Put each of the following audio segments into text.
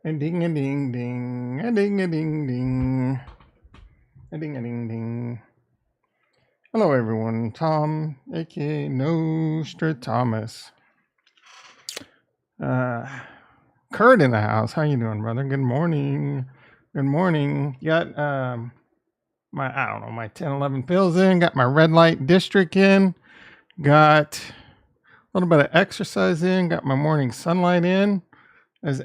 A ding a ding ding. A ding a ding ding. A ding a ding ding. Hello everyone, Tom, aka Nostradamus. Kurt in the house. How you doing, brother? Good morning. Good morning. Got my 10, 11 pills in, got my red light district in, got a little bit of exercise in, got my morning sunlight in. As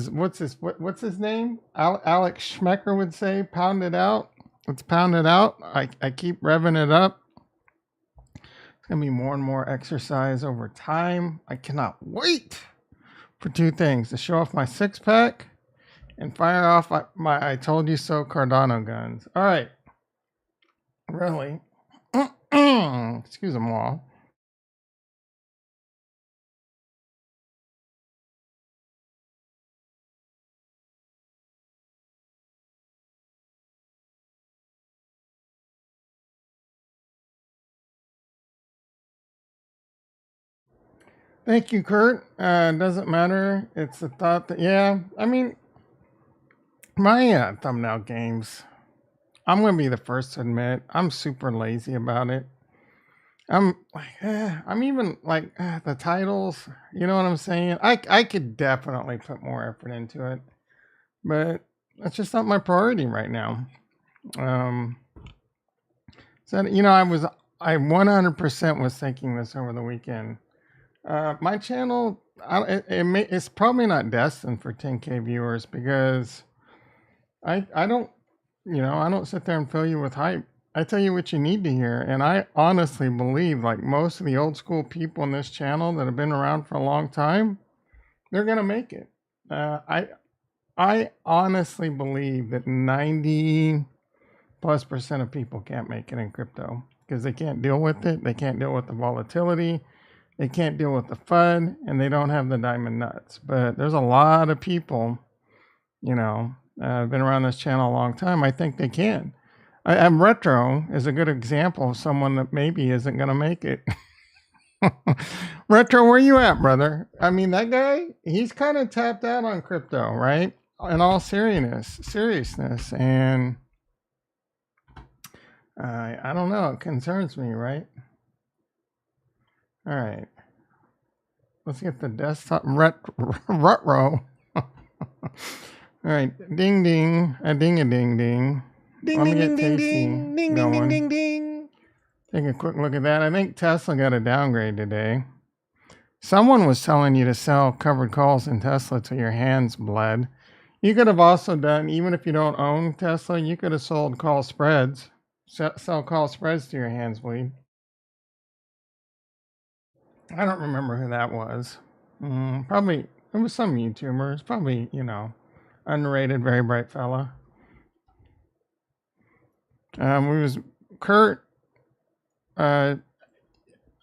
what's his name? Alex Schmecker would say, pound it out. Let's pound it out. I keep revving it up. It's gonna be more and more exercise over time. I cannot wait for two things: to show off my six pack and fire off my I told you so Cardano guns. All right, really. Excuse them all. Thank you, Kurt. Doesn't matter. It's a thought that, yeah, I mean, my thumbnail games, I'm going to be the first to admit, I'm super lazy about it. I'm even like the titles, you know what I'm saying? I could definitely put more effort into it, but that's just not my priority right now. So, I 100% was thinking this over the weekend. My channel, it's probably not destined for 10K viewers because I don't, I don't sit there and fill you with hype. I tell you what you need to hear. And I honestly believe, like most of the old school people in this channel that have been around for a long time, they're going to make it. I honestly believe that 90+% of people can't make it in crypto because they can't deal with it. They can't deal with the volatility. They can't deal with the FUD, and they don't have the diamond nuts. But there's a lot of people, been around this channel a long time. I think they can. I'm Retro is a good example of someone that maybe isn't going to make it. Retro, where you at, brother? I mean, that guy, he's kind of tapped out on crypto, right? In all seriousness. And I don't know. It concerns me, right? All right. Let's get the desktop retro. All right. Ding ding. A ding a ding ding. Ding Let me ding get ding Tasty ding ding ding going. ding ding ding. Take a quick look at that. I think Tesla got a downgrade today. Someone was telling you to sell covered calls in Tesla till your hands bled. You could have also done, even if you don't own Tesla, you could have sold call spreads. Sell call spreads till your hands bleed. I don't remember who that was. Probably, it was some YouTuber. It's probably, underrated, very bright fella. It was Kurt. I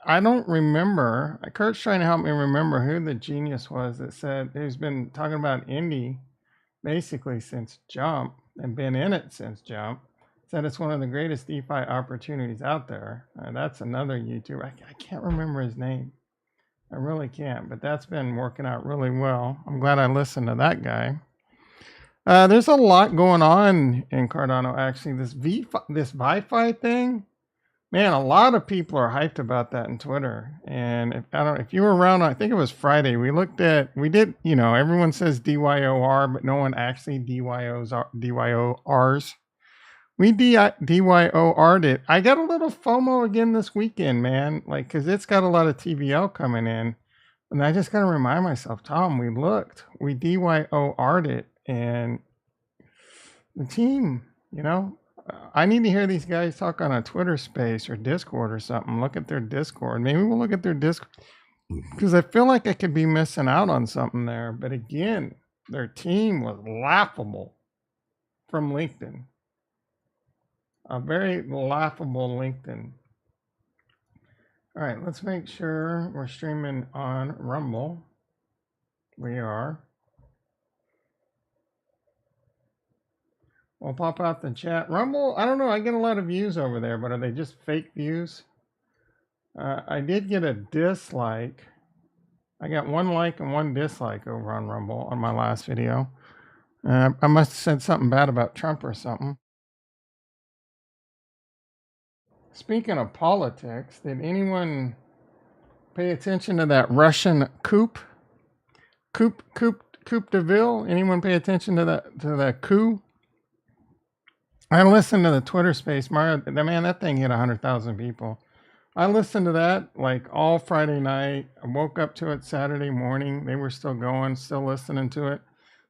don't remember. Kurt's trying to help me remember who the genius was that said who's been talking about indie basically since Jump and been in it since Jump. Said it's one of the greatest DeFi opportunities out there. That's another YouTuber. I can't remember his name. I really can't, but that's been working out really well. I'm glad I listened to that guy. There's a lot going on in Cardano. Actually, this ViFi thing, man, a lot of people are hyped about that in Twitter. And if you were around, I think it was Friday. We did. Everyone says DYOR, but no one actually DYORs. We DYOR'd it. I got a little FOMO again this weekend, man. Like, cause it's got a lot of TVL coming in, and I just gotta remind myself, Tom, we DYOR'd it, and the team, I need to hear these guys talk on a Twitter space or Discord or something. Look at their Discord. Maybe we'll look at their Discord because I feel like I could be missing out on something there. But again, their team was laughable from LinkedIn. A very laughable LinkedIn. All right, let's make sure we're streaming on Rumble. We are. We'll pop out the chat. Rumble, I don't know. I get a lot of views over there, but are they just fake views? I did get a dislike. I got 1 like and 1 dislike over on Rumble on my last video. I must have said something bad about Trump or something. Speaking of politics, did anyone pay attention to that Russian coup de ville? Anyone pay attention to that coup? I listened to the Twitter space, Mario. Man, that thing hit 100,000 people. I listened to that like all Friday night. I woke up to it Saturday morning. They were still going, still listening to it.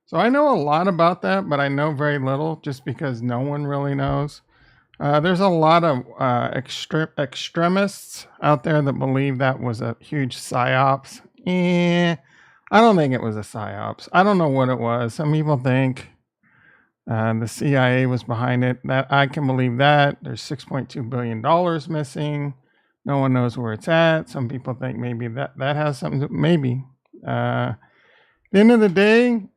So I know a lot about that, but I know very little just because no one really knows. There's a lot of extremists out there that believe that was a huge psyops. I don't think it was a psyops. I don't know what it was. Some people think the CIA was behind it. That I can believe that. There's $6.2 billion missing. No one knows where it's at. Some people think maybe that has something to maybe. At the end of the day,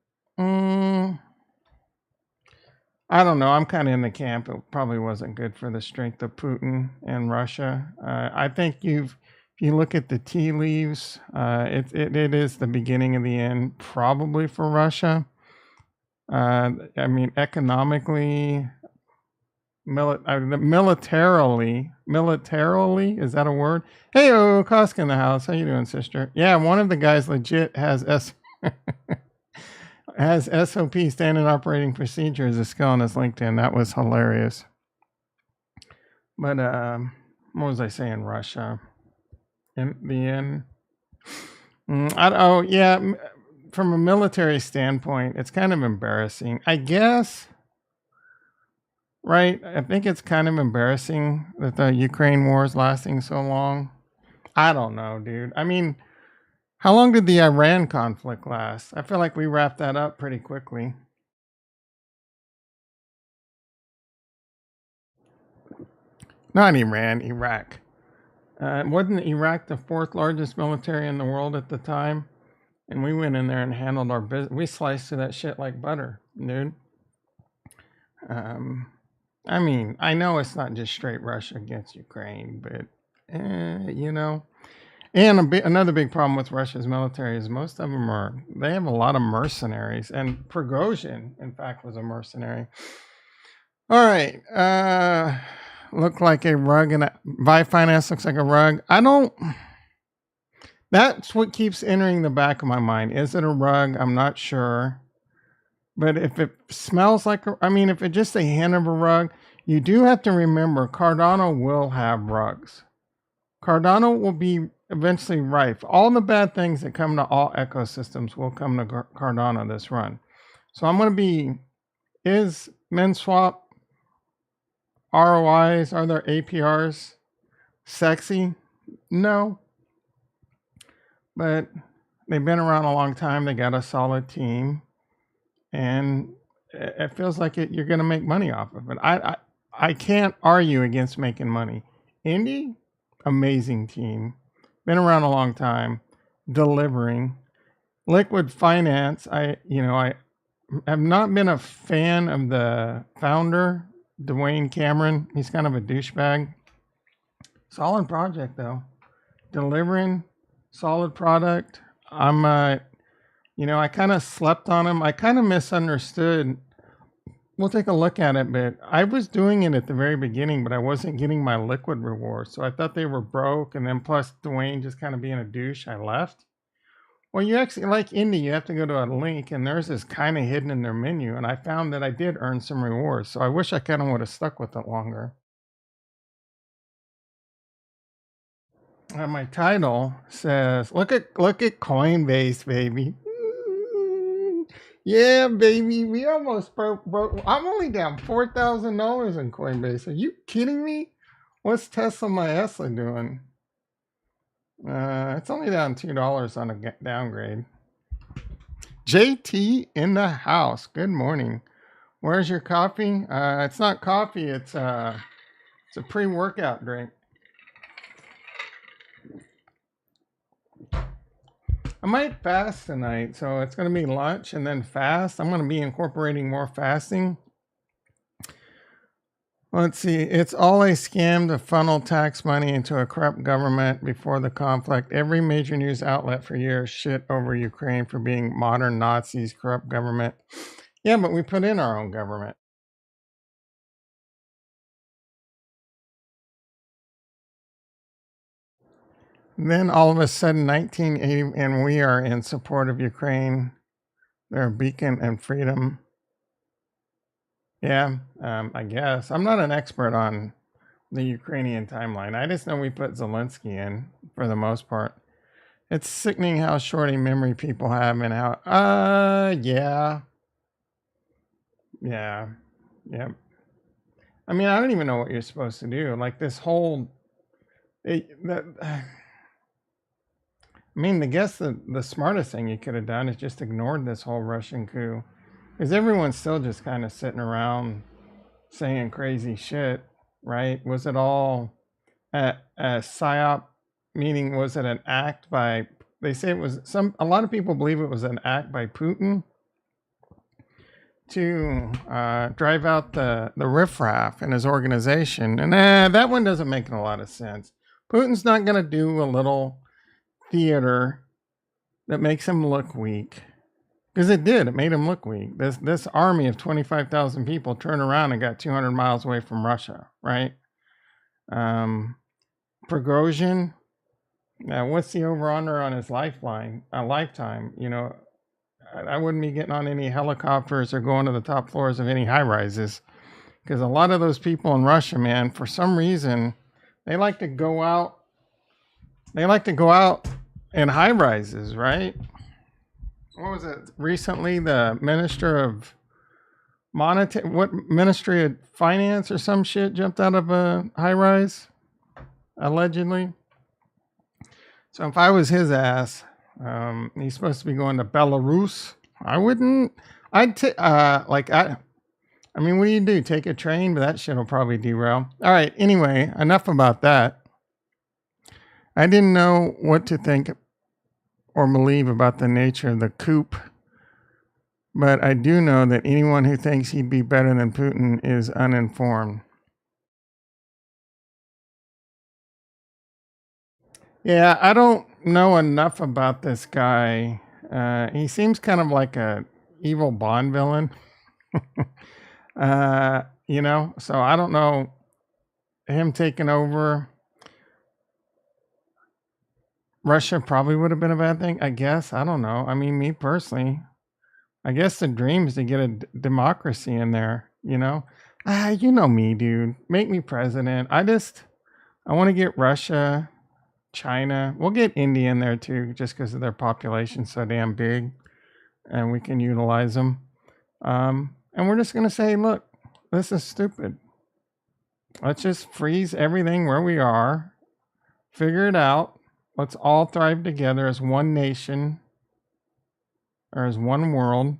I don't know. I'm kind of in the camp. It probably wasn't good for the strength of Putin and Russia. I think if you look at the tea leaves, it is the beginning of the end, probably for Russia. I mean, economically, militarily, is that a word? Hey, Koska in the house. How you doing, sister? Yeah, one of the guys legit has has SOP, standard operating procedure, as a skill on his LinkedIn. That was hilarious. But what was I saying? Russia. In the end, from a military standpoint, it's kind of embarrassing, I guess. Right? I think it's kind of embarrassing that the Ukraine war is lasting so long. I don't know, dude. I mean, how long did the Iran conflict last? I feel like we wrapped that up pretty quickly. Not Iran, Iraq. Wasn't Iraq the 4th largest military in the world at the time? And we went in there and handled our business. We sliced through that shit like butter, dude. I mean, I know it's not just straight Russia against Ukraine, but, you know. And another big problem with Russia's military is most of them they have a lot of mercenaries. And Prigozhin, in fact, was a mercenary. All right. Look like a rug, and buy finance looks like a rug. That's what keeps entering the back of my mind. Is it a rug? I'm not sure. But if it smells like if it's just a hint of a rug, you do have to remember Cardano will have rugs. Cardano will be eventually rife. All the bad things that come to all ecosystems will come to Cardano this run. So I'm going to is MinSwap ROIs, are there APRs sexy? No. But they've been around a long time. They got a solid team. And it feels like you're going to make money off of it. I can't argue against making money. Indy, amazing team. Been around a long time. Delivering. Liquid Finance, I have not been a fan of the founder, Dwayne Cameron. He's kind of a douchebag. Solid project, though. Delivering. Solid product. I kind of slept on him. I kind of misunderstood. We'll take a look at it, but I was doing it at the very beginning, but I wasn't getting my liquid reward. So I thought they were broke. And then plus Dwayne just kind of being a douche, I left. Well, you actually, like Indy, you have to go to a link, and theirs is kind of hidden in their menu. And I found that I did earn some rewards. So I wish I kind of would have stuck with it longer. My title says, look at Coinbase, baby. Yeah, baby, we almost broke. I'm only down $4,000 in Coinbase. Are you kidding me? What's Tesla my Tesla doing? It's only down $2 on a downgrade. JT in the house. Good morning. Where's your coffee? It's not coffee. It's a pre-workout drink. I might fast tonight, so it's going to be lunch and then fast. I'm going to be incorporating more fasting. Let's see. It's all a scam to funnel tax money into a corrupt government before the conflict. Every major news outlet for years shit over Ukraine for being modern Nazis, corrupt government. Yeah, but we put in our own government. Then all of a sudden, 1980, and we are in support of Ukraine. They're a beacon and freedom. Yeah, I guess. I'm not an expert on the Ukrainian timeline. I just know we put Zelensky in for the most part. It's sickening how short a memory people have and how, yeah. Yeah. Yeah. I mean, I don't even know what you're supposed to do. Like this whole, I mean, I guess the smartest thing you could have done is just ignored this whole Russian coup. Because everyone's still just kind of sitting around saying crazy shit, right? Was it all a psyop? Meaning, was it an act by? They say it was some. A lot of people believe it was an act by Putin to drive out the riffraff in his organization, and that one doesn't make a lot of sense. Putin's not going to do a little theater that makes him look weak. Because it did. It made him look weak. This army of 25,000 people turned around and got 200 miles away from Russia, right? Prigozhin, what's the over-under on his lifetime? You know, I wouldn't be getting on any helicopters or going to the top floors of any high-rises. Because a lot of those people in Russia, man, for some reason, they like to go out. They like to go out in high-rises, right? What was it recently? The Minister of Ministry of Finance or some shit jumped out of a high rise, allegedly. So if I was his ass, he's supposed to be going to Belarus. I wouldn't. I'd take I mean, what do you do? Take a train, but that shit will probably derail. All right. Anyway, enough about that. I didn't know what to think or believe about the nature of the coup, but I do know that anyone who thinks he'd be better than Putin is uninformed. Yeah, I don't know enough about this guy. He seems kind of like a evil Bond villain, you know. So I don't know him taking over Russia probably would have been a bad thing. I guess I don't know. I mean, me personally, I guess the dream is to get a democracy in there, you know? You know me, dude. Make me president. I want to get Russia, China. We'll get India in there too, just because of their population so damn big and we can utilize them. And we're just going to say, look, this is stupid. Let's just freeze everything where we are, figure it out. Let's all thrive together as one nation or as one world.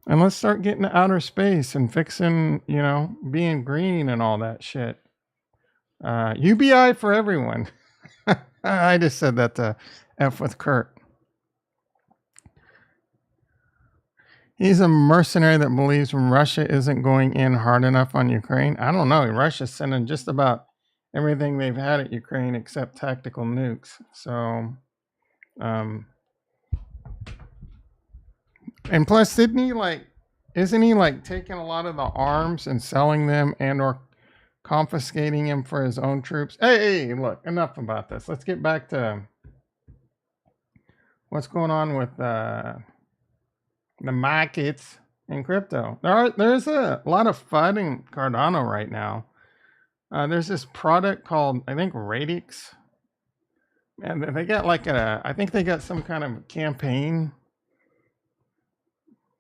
And let's start getting to outer space and fixing, you know, being green and all that shit. UBI for everyone. I just said that to F with Kurt. He's a mercenary that believes Russia isn't going in hard enough on Ukraine. I don't know. Russia's sending just about everything they've had at Ukraine except tactical nukes. So, and plus, isn't he like taking a lot of the arms and selling them and or confiscating them for his own troops? Hey, look, enough about this. Let's get back to what's going on with the markets in crypto. There's a lot of FUD in Cardano right now. There's this product called, I think, Radix. And they got I think they got some kind of campaign.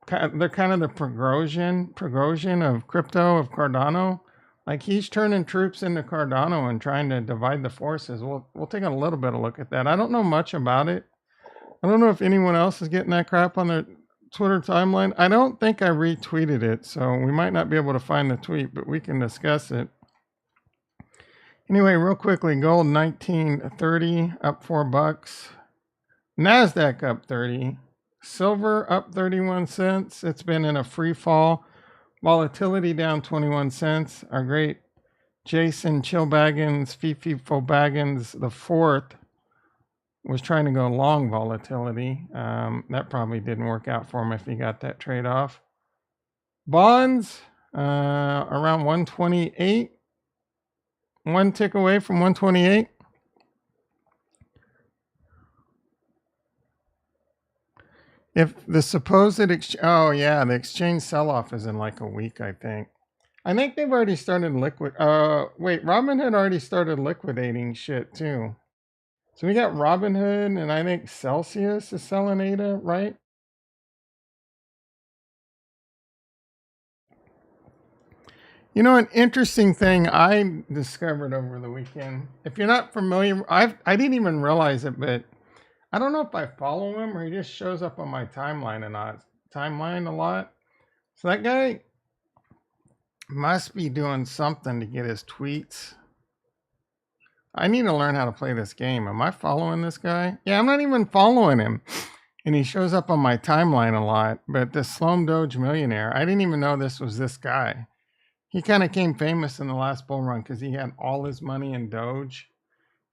They're kind of the Prigozhin of crypto, of Cardano. Like he's turning troops into Cardano and trying to divide the forces. We'll take a little bit of a look at that. I don't know much about it. I don't know if anyone else is getting that crap on their Twitter timeline. I don't think I retweeted it, so we might not be able to find the tweet, but we can discuss it. Anyway, real quickly, gold 1930 up $4. NASDAQ up 30. Silver up 31 cents. It's been in a free fall. Volatility down 21 cents. Our great Jason Chillbaggins, Fifi Fobaggins the fourth was trying to go long volatility. That probably didn't work out for him if he got that trade off. Bonds around 128. One tick away from 128. If the supposed oh yeah, the exchange sell-off is in like a week, I think. I think they've already started wait, Robinhood already started liquidating shit too. So we got Robinhood, and I think Celsius is selling ADA, right? You know, an interesting thing I discovered over the weekend. If you're not familiar, I didn't even realize it, but I don't know if I follow him or he just shows up on my timeline a lot. So that guy must be doing something to get his tweets. I need to learn how to play this game. Am I following this guy? Yeah, I'm not even following him. And he shows up on my timeline a lot. But the Slum Doge millionaire, I didn't even know this was this guy. He kind of came famous in the last bull run because he had all his money in Doge.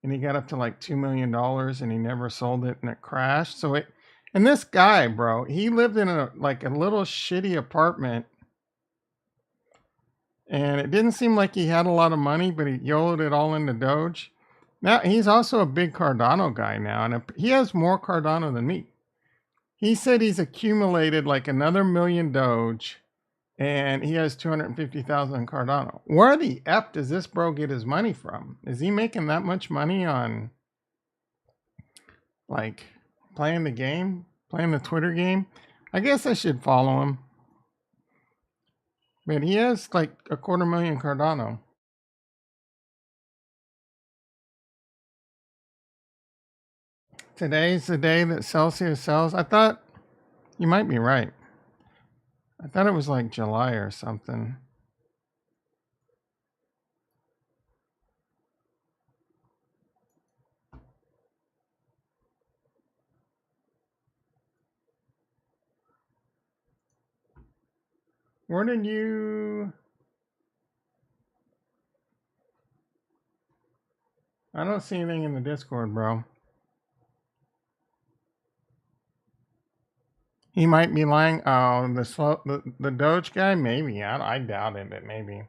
And he got up to like $2 million and he never sold it and it crashed. And this guy, bro, he lived in a little shitty apartment. And it didn't seem like he had a lot of money, but he YOLO'd it all into Doge. Now, he's also a big Cardano guy now, and he has more Cardano than me. He said he's accumulated like another million Doge, and he has 250,000 Cardano. Where the F does this bro get his money from? Is he making that much money on, like, playing the game? Playing the Twitter game? I guess I should follow him. But he has like 250,000 Cardano. Today's the day that Celsius sells. I thought you might be right. I thought it was like July or something. Where did you... I don't see anything in the Discord, bro. He might be lying. Oh, the Doge guy? Maybe. I doubt it, but maybe.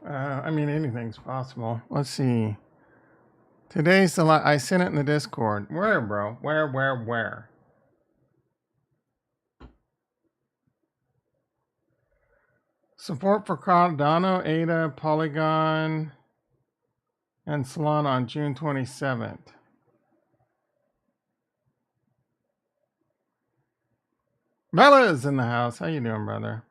I mean, anything's possible. Let's see. Today's the I sent it in the Discord. Where, bro? Where? Support for Cardano, ADA, Polygon, and Solana on June 27th. Bella's in the house. How you doing, brother?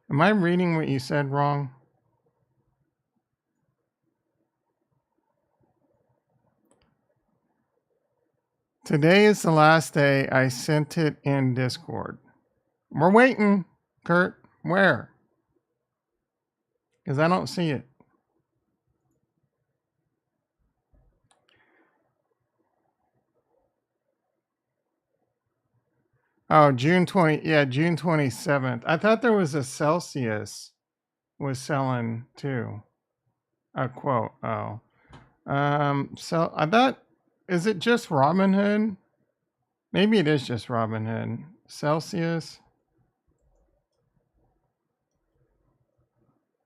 Am I reading what you said wrong? Today is the last day. I sent it in Discord. We're waiting, Kurt. Where? Because I don't see it. Oh, June 20. Yeah, June 27th. I thought there was a Celsius was selling too. A quote. Oh. So I thought, is it just Robinhood? Maybe it is just Robinhood. Celsius.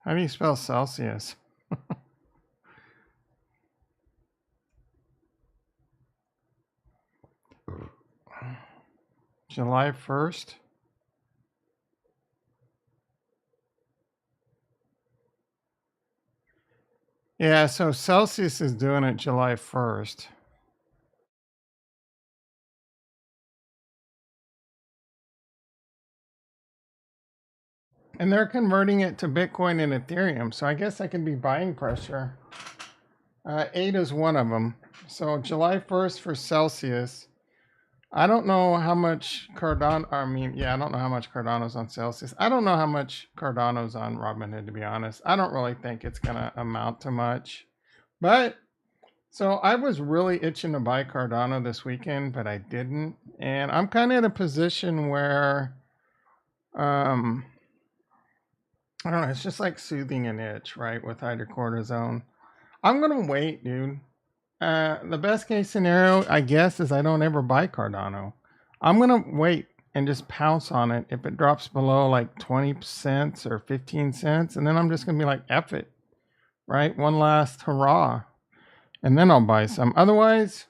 How do you spell Celsius? July 1st. Yeah, so Celsius is doing it July 1st. And they're converting it to Bitcoin and Ethereum. So I guess I can be buying pressure. 8 is one of them. So July 1st for Celsius. I don't know how much Cardano. I mean, yeah, I don't know how much Cardano's on Celsius. I don't know how much Cardano's on Robinhood, to be honest. I don't really think it's gonna amount to much. But so I was really itching to buy Cardano this weekend, but I didn't. And I'm kind of in a position where, um, I don't know. It's just like soothing an itch, right? With hydrocortisone. I'm gonna wait, dude. The best case scenario, I guess, is I don't ever buy Cardano. I'm gonna wait and just pounce on it if it drops below like 20 cents or 15 cents, and then I'm just gonna be like, F it, right? One last hurrah, and then I'll buy some. Otherwise,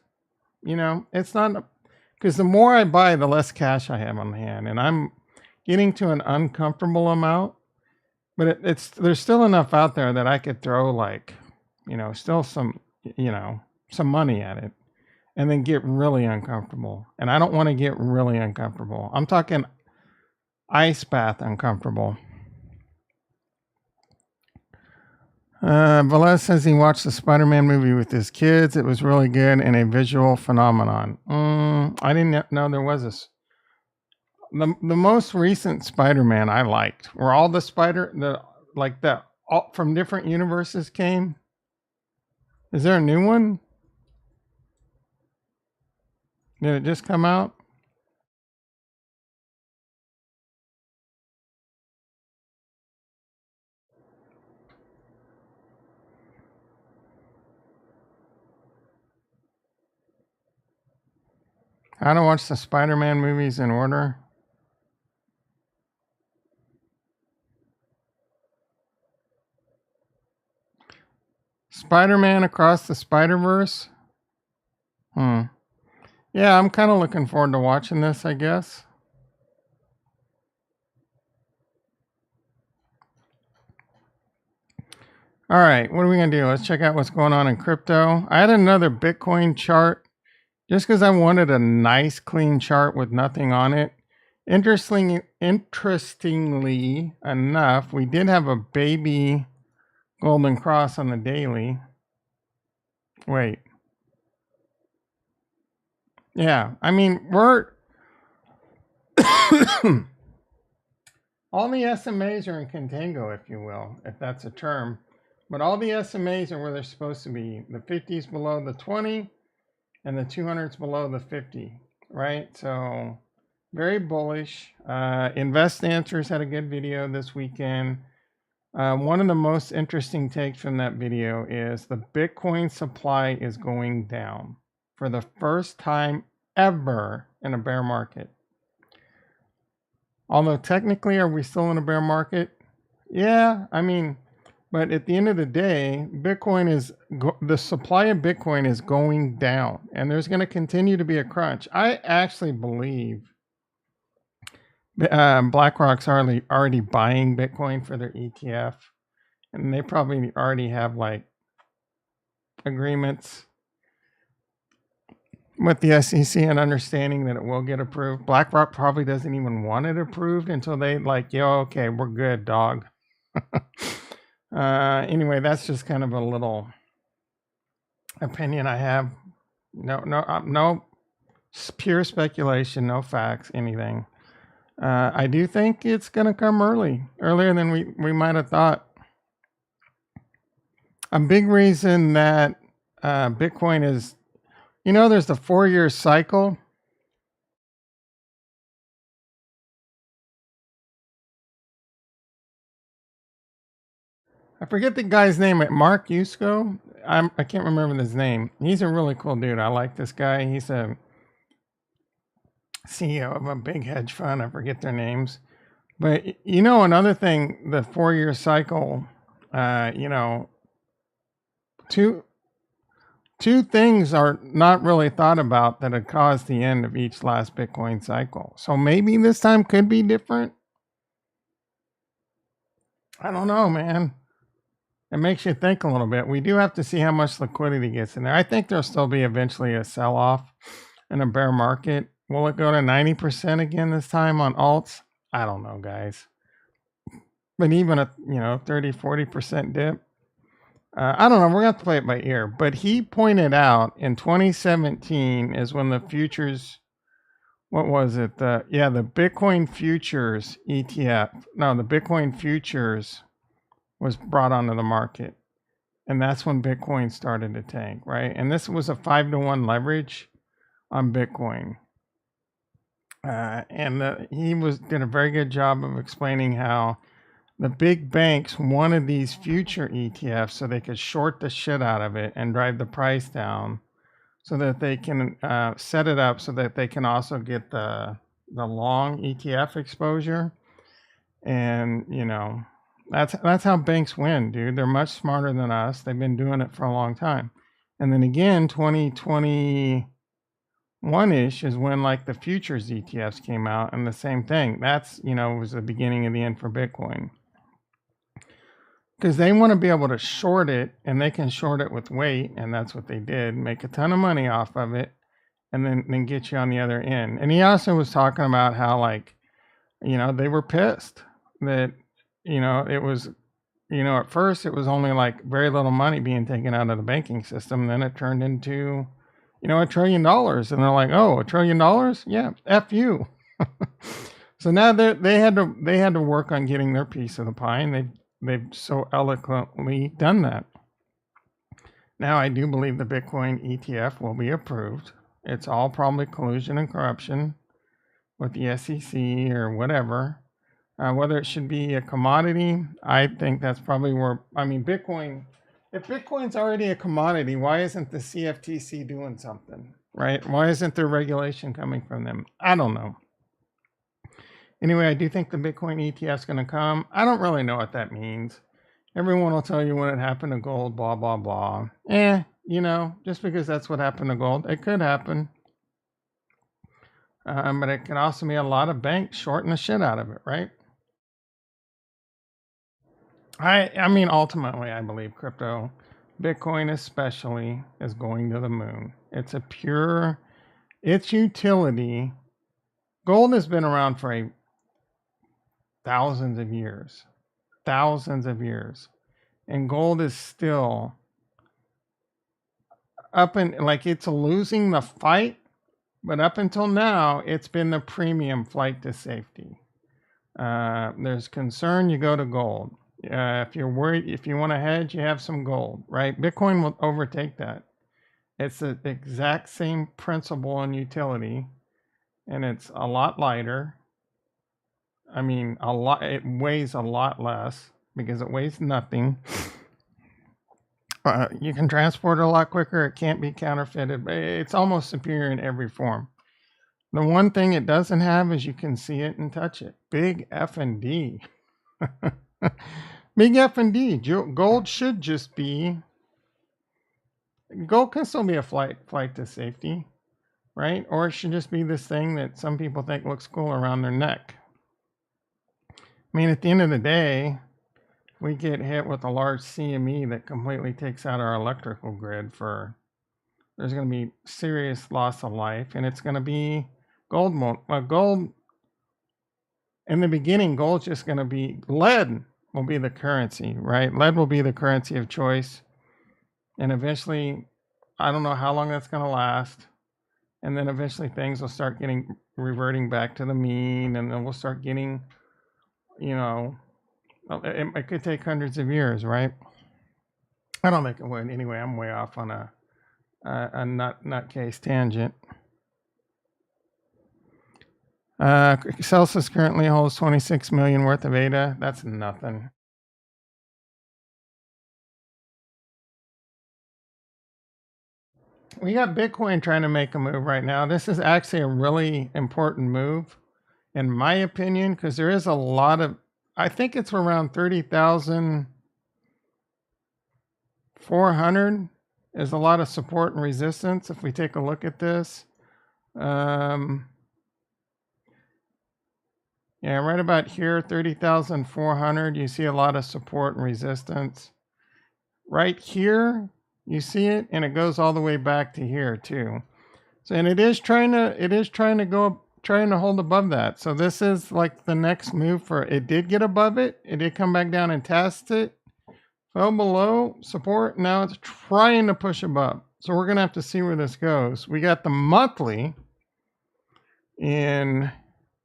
it's not, because the more I buy, the less cash I have on hand, and I'm getting to an uncomfortable amount. But there's still enough out there that I could throw like, still some money at it and then get really uncomfortable. And I don't want to get really uncomfortable. I'm talking ice bath uncomfortable. Velez says he watched the Spider-Man movie with his kids. It was really good and a visual phenomenon. I didn't know there was this. The most recent Spider-Man I liked, where all the all from different universes came. Is there a new one? Did it just come out? How to watch the Spider-Man movies in order? Spider-Man Across the Spider-Verse? Yeah, I'm kind of looking forward to watching this, I guess. All right, what are we going to do? Let's check out what's going on in crypto. I had another Bitcoin chart just because I wanted a nice, clean chart with nothing on it. Interestingly enough, we did have a baby golden cross on the daily. Wait. Yeah, I mean, we're all the SMAs are in contango, if you will, if that's a term. But all the SMAs are where they're supposed to be. The 50s below the 20 and the 200s below the 50, right? So very bullish. Invest Answers had a good video this weekend. One of the most interesting takes from that video is the Bitcoin supply is going down for the first time ever in a bear market. Although technically, are we still in a bear market? Yeah, I mean, but at the end of the day, the supply of Bitcoin is going down, and there's going to continue to be a crunch. I actually believe BlackRock's already buying Bitcoin for their ETF, and they probably already have like agreements with the SEC and understanding that it will get approved. BlackRock probably doesn't even want it approved until they like, okay, we're good, dog. Anyway, that's just kind of a little opinion I have. No, pure speculation, no facts, anything. I do think it's going to come earlier than we might have thought. A big reason that Bitcoin is, there's the 4-year cycle. I forget the guy's name. Mark Yusko. I can't remember his name. He's a really cool dude. I like this guy. He's a CEO of a big hedge fund. I forget their names. But another thing, the 4-year cycle, two things are not really thought about that had caused the end of each last Bitcoin cycle. So maybe this time could be different. I don't know, man. It makes you think a little bit. We do have to see how much liquidity gets in there. I think there'll still be eventually a sell-off in a bear market. Will it go to 90% again this time on alts? I don't know, guys. But even a 30-40% dip, I don't know. We're going to have to play it by ear. But he pointed out in 2017 is when the futures what was it? The Bitcoin futures ETF. No, the Bitcoin futures was brought onto the market. And that's when Bitcoin started to tank, right? And this was a 5-to-1 leverage on Bitcoin. He did a very good job of explaining how the big banks wanted these future ETFs so they could short the shit out of it and drive the price down, so that they can set it up so that they can also get the long ETF exposure. And that's how banks win, dude. They're much smarter than us. They've been doing it for a long time. And then again, 2021-ish is when like the futures ETFs came out, and the same thing. That's was the beginning of the end for Bitcoin, because they want to be able to short it, and they can short it with weight, and that's what they did. Make a ton of money off of it, and then get you on the other end. And he also was talking about how they were pissed that it was at first it was only like very little money being taken out of the banking system. Then it turned into $1 trillion, and they're like, oh, $1 trillion? Yeah, F you. So now they had to work on getting their piece of the pie, and they've so eloquently done that. Now I do believe the Bitcoin ETF will be approved. It's all probably collusion and corruption with the SEC or whatever. Whether it should be a commodity, I think that's probably where, Bitcoin, if Bitcoin's already a commodity, why isn't the CFTC doing something, right? Why isn't there regulation coming from them? I don't know. Anyway, I do think the Bitcoin ETF is going to come. I don't really know what that means. Everyone will tell you when it happened to gold, blah, blah, blah. Just because that's what happened to gold, it could happen. But it could also be a lot of banks shorting the shit out of it, right? Ultimately, I believe crypto, Bitcoin especially, is going to the moon. It's its utility. Gold has been around for thousands of years. And gold is still it's losing the fight, but up until now, it's been the premium flight to safety. There's concern, you go to gold. If you're worried, if you want to hedge, you have some gold, right? Bitcoin will overtake that. It's the exact same principle and utility, and it's a lot lighter. It weighs a lot less because it weighs nothing. You can transport it a lot quicker. It can't be counterfeited. It's almost superior in every form. The one thing it doesn't have is you can see it and touch it. Big F and D. Big F and D. Gold should just be. Gold can still be a flight to safety, right? Or it should just be this thing that some people think looks cool around their neck. At the end of the day, we get hit with a large CME that completely takes out our electrical grid. There's going to be serious loss of life, and it's going to be gold. Gold, in the beginning, gold's just going to be lead. Will be the currency, right? Lead will be the currency of choice. And eventually, I don't know how long that's going to last. And then eventually things will start reverting back to the mean. And then we'll start getting, it could take hundreds of years, right? I don't think it would. Anyway, I'm way off on a nutcase tangent. Celsius currently holds 26 million worth of ADA. That's nothing. We got Bitcoin trying to make a move right now. This is actually a really important move, in my opinion, because there is a lot of, I think it's around 30,400 is a lot of support and resistance. If we take a look at this, yeah, right about here, 30,400, you see a lot of support and resistance. Right here, you see it, and it goes all the way back to here too. So, and it is trying to hold above that. So this is like the next move for it. Did get above it. It did come back down and test it. Fell below support. Now it's trying to push above. So we're going to have to see where this goes. We got the monthly. in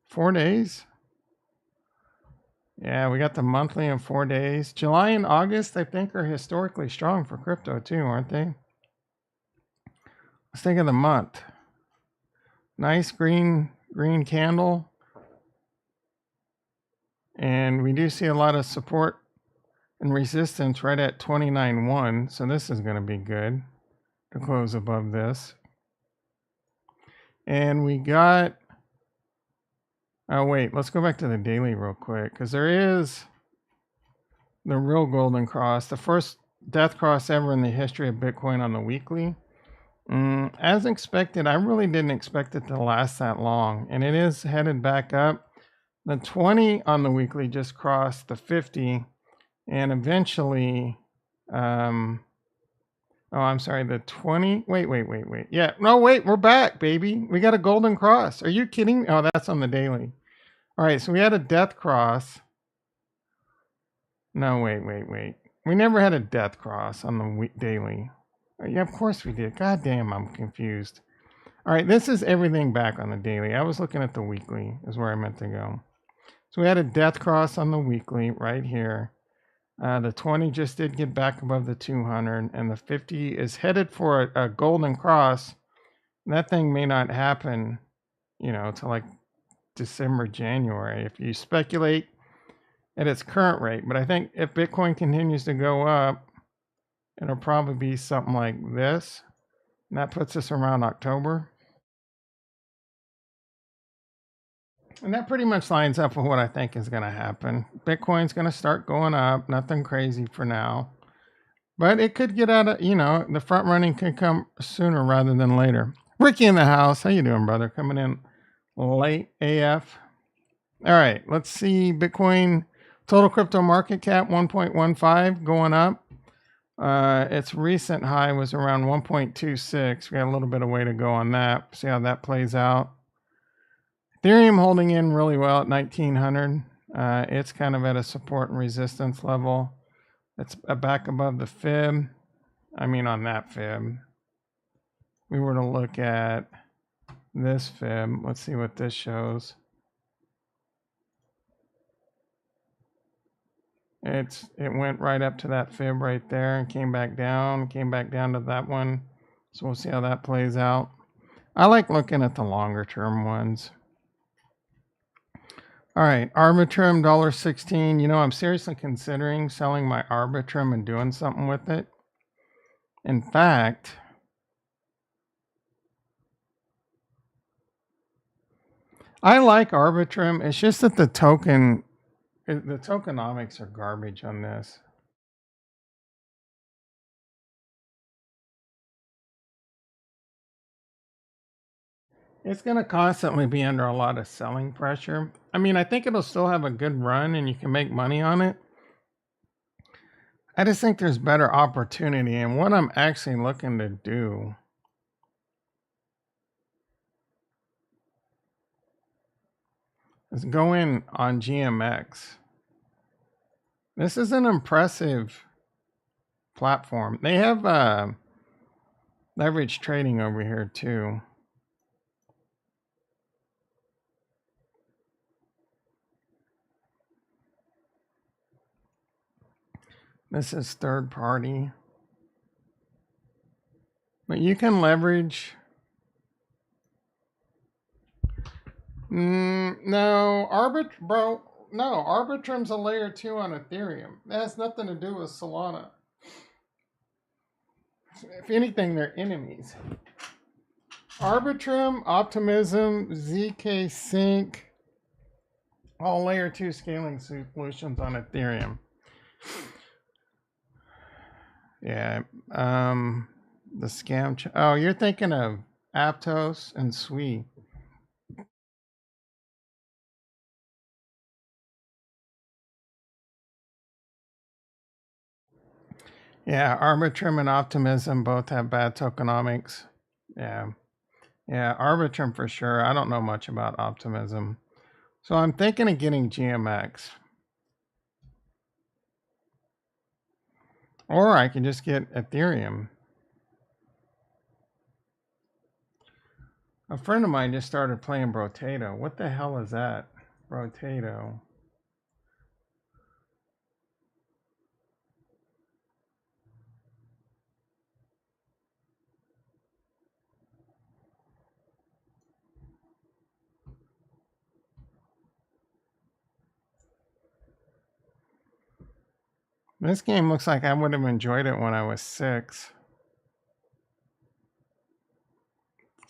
4 days. Yeah, we got the monthly in 4 days. July and August, I think, are historically strong for crypto too, aren't they? Let's think of the month. Nice green candle. And we do see a lot of support and resistance right at 29.1. So this is going to be good to close above this. And we got, oh wait, let's go back to the daily real quick, because there is the real golden cross, the first death cross ever in the history of Bitcoin on the weekly. As expected, I really didn't expect it to last that long, and it is headed back up. The 20 on the weekly just crossed the 50, and eventually, oh, I'm sorry, the 20, wait. Yeah, no, wait, we're back, baby. We got a golden cross. Are you kidding? Oh, that's on the daily. All right, so we had a death cross. No, wait. We never had a death cross on the daily. Yeah, of course we did. God damn, I'm confused. All right, this is everything back on the daily. I was looking at the weekly is where I meant to go. So we had a death cross on the weekly right here. The 20 just did get back above the 200, and the 50 is headed for a golden cross. That thing may not happen, till like December, January, if you speculate at its current rate. But I think if Bitcoin continues to go up, it'll probably be something like this. And that puts us around October. And that pretty much lines up with what I think is going to happen. Bitcoin's going to start going up. Nothing crazy for now. But it could get out of, the front running could come sooner rather than later. Ricky in the house. How you doing, brother? Coming in late AF. All right, let's see. Bitcoin total crypto market cap 1.15 going up. Its recent high was around 1.26. We got a little bit of way to go on that. See how that plays out. Ethereum holding in really well at 1900. It's kind of at a support and resistance level. It's back above the fib. I mean, on that fib. We were to look at this fib. Let's see what this shows. It went right up to that fib right there and came back down to that one. So we'll see how that plays out. I like looking at the longer term ones. All right, Arbitrum $1.16. I'm seriously considering selling my Arbitrum and doing something with it. In fact, I like Arbitrum. It's just that the tokenomics are garbage on this. It's going to constantly be under a lot of selling pressure. I mean, I think it'll still have a good run and you can make money on it. I just think there's better opportunity. And what I'm actually looking to do is go in on GMX. This is an impressive platform. They have leverage trading over here too. This is third party. But you can leverage. No, Arbitrum's a layer 2 on Ethereum. That has nothing to do with Solana. If anything, they're enemies. Arbitrum, Optimism, ZK Sync, all layer 2 scaling solutions on Ethereum. Yeah. The scam. Oh, you're thinking of Aptos and Sui. Yeah, Arbitrum and Optimism both have bad tokenomics. Yeah. Yeah, Arbitrum for sure. I don't know much about Optimism. So I'm thinking of getting GMX. Or I can just get Ethereum. A friend of mine just started playing Brotato. What the hell is that? Brotato. This game looks like I would have enjoyed it when I was 6.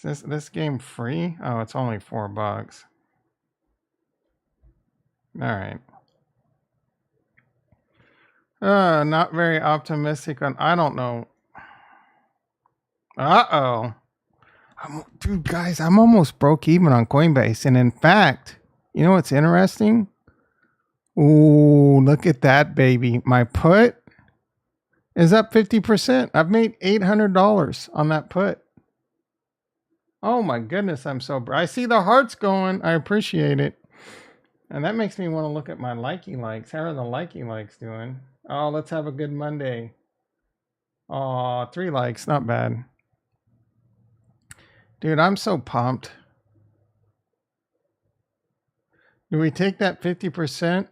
Is this game free? Oh, it's only $4. All right. Not very optimistic on. I don't know. Uh-oh. Dude, guys, I'm almost broke even on Coinbase. And in fact, you know what's interesting? Ooh, look at that, baby. My put is up 50%. I've made $800 on that put. Oh my goodness, I'm so I see the hearts going. I appreciate it. And that makes me want to look at my likey likes. How are the likey likes doing? Oh, let's have a good Monday. Oh, 3 likes, not bad. Dude, I'm so pumped. Do we take that 50%?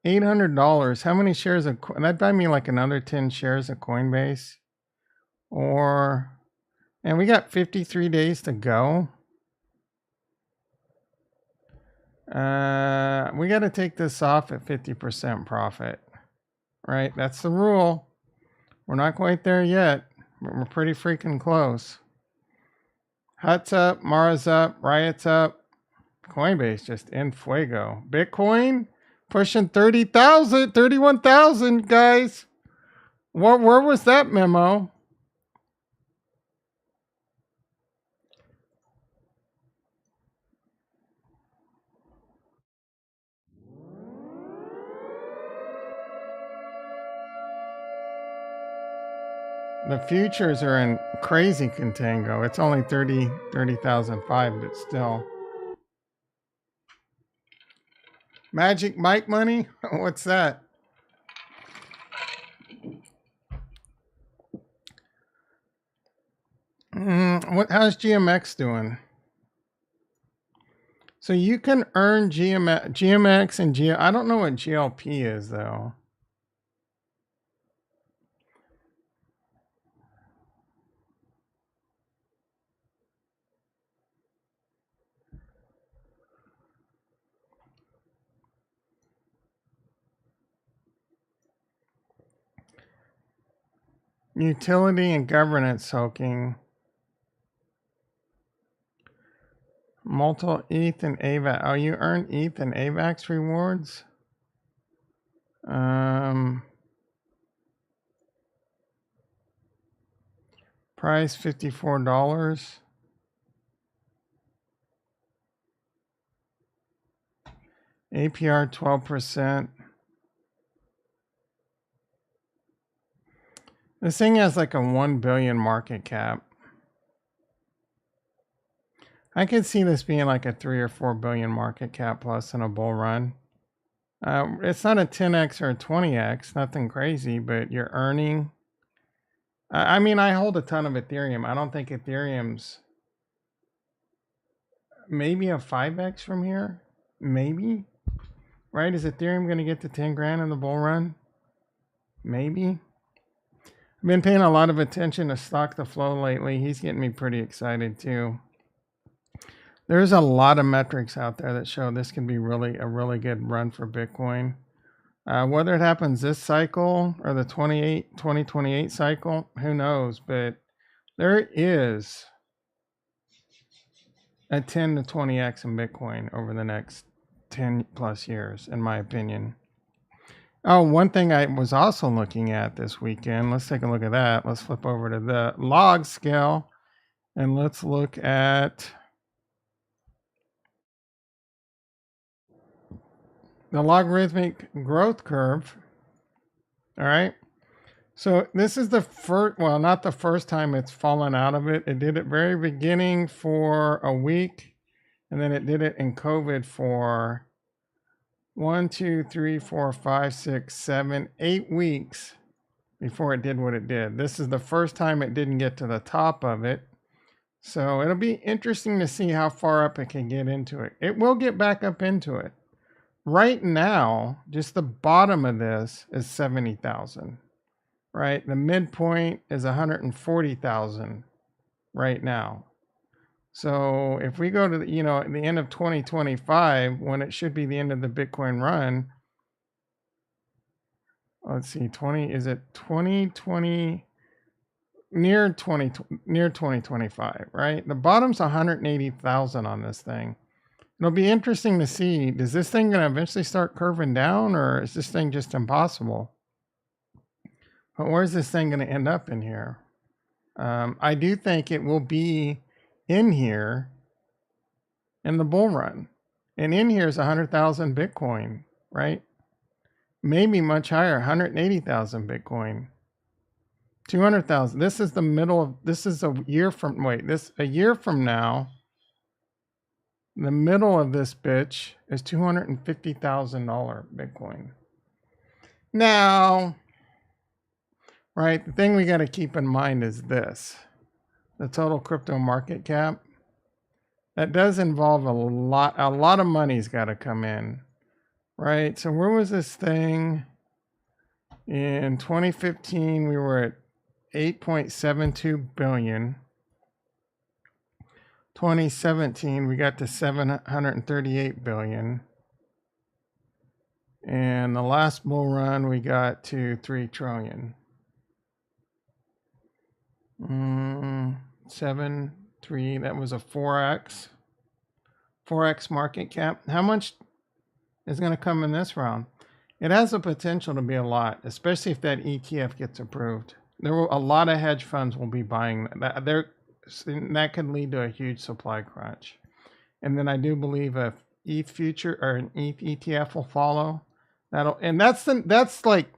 $800. How many shares of that'd buy me like another 10 shares of Coinbase? Or, and we got 53 days to go. We got to take this off at 50% profit, right? That's the rule. We're not quite there yet, but we're pretty freaking close. Hut's up, Mara's up, Riot's up. Coinbase just in fuego. Bitcoin pushing 30,000, 31,000, guys. Where was that memo? The futures are in crazy contango. It's only 30,005, but still. Magic Mike money? What's that? How's GMX doing? So you can earn GMX and I don't know what GLP is though. Utility and governance soaking. Multiple ETH and AVAX. Oh, you earn ETH and AVAX rewards? Price $54. APR 12%. This thing has like a 1 billion market cap. I could see this being like a 3 or 4 billion market cap plus in a bull run. It's not a 10x or a 20x, nothing crazy, but you're earning. I mean, I hold a ton of Ethereum. I don't think Ethereum's maybe a 5x from here. Maybe. Right? Is Ethereum going to get to 10 grand in the bull run? Maybe. I've been paying a lot of attention to Stock the Flow lately. He's getting me pretty excited too. There's a lot of metrics out there that show this can be a really good run for Bitcoin. Whether it happens this cycle or the 2028 cycle, who knows? But there is a 10 to 20x in Bitcoin over the next 10 plus years, in my opinion. Oh, one thing I was also looking at this weekend, let's take a look at that. Let's flip over to the log scale and let's look at the logarithmic growth curve. All right. So this is the first, well, not the first time it's fallen out of it. It did it very beginning for a week, and then it did it in COVID for 1, 2, 3, 4, 5, 6, 7, 8 weeks before it did what it did. This is the first time it didn't get to the top of it. So it'll be interesting to see how far up it can get into it. It will get back up into it. Right now, just the bottom of this is 70,000, right? The midpoint is 140,000 right now. So if we go to the, at the end of 2025, when it should be the end of the Bitcoin run, let's see, 2020, near 2025, right? The bottom's 180,000 on this thing. It'll be interesting to see, does this thing going to eventually start curving down, or is this thing just impossible? But where's this thing going to end up in here? I do think it will be in here in the bull run. And in here is 100,000 Bitcoin, right? Maybe much higher, 180,000 Bitcoin. 200,000. This is the middle of, this is a year from now. The middle of this bitch is $250,000 Bitcoin. Now, right, the thing we got to keep in mind is this. The total crypto market cap. That does involve a lot of money's got to come in, right? So where was this thing? In 2015, we were at 8.72 billion. 2017, we got to 738 billion. And the last bull run, we got to 3 trillion. 7.3, that was a 4x market cap. How much is going to come in this round? It has the potential to be a lot, especially if that ETF gets approved. A lot of hedge funds will be buying that. That could lead to a huge supply crunch. And then I do believe a ETH future or an ETH ETF will follow. That's like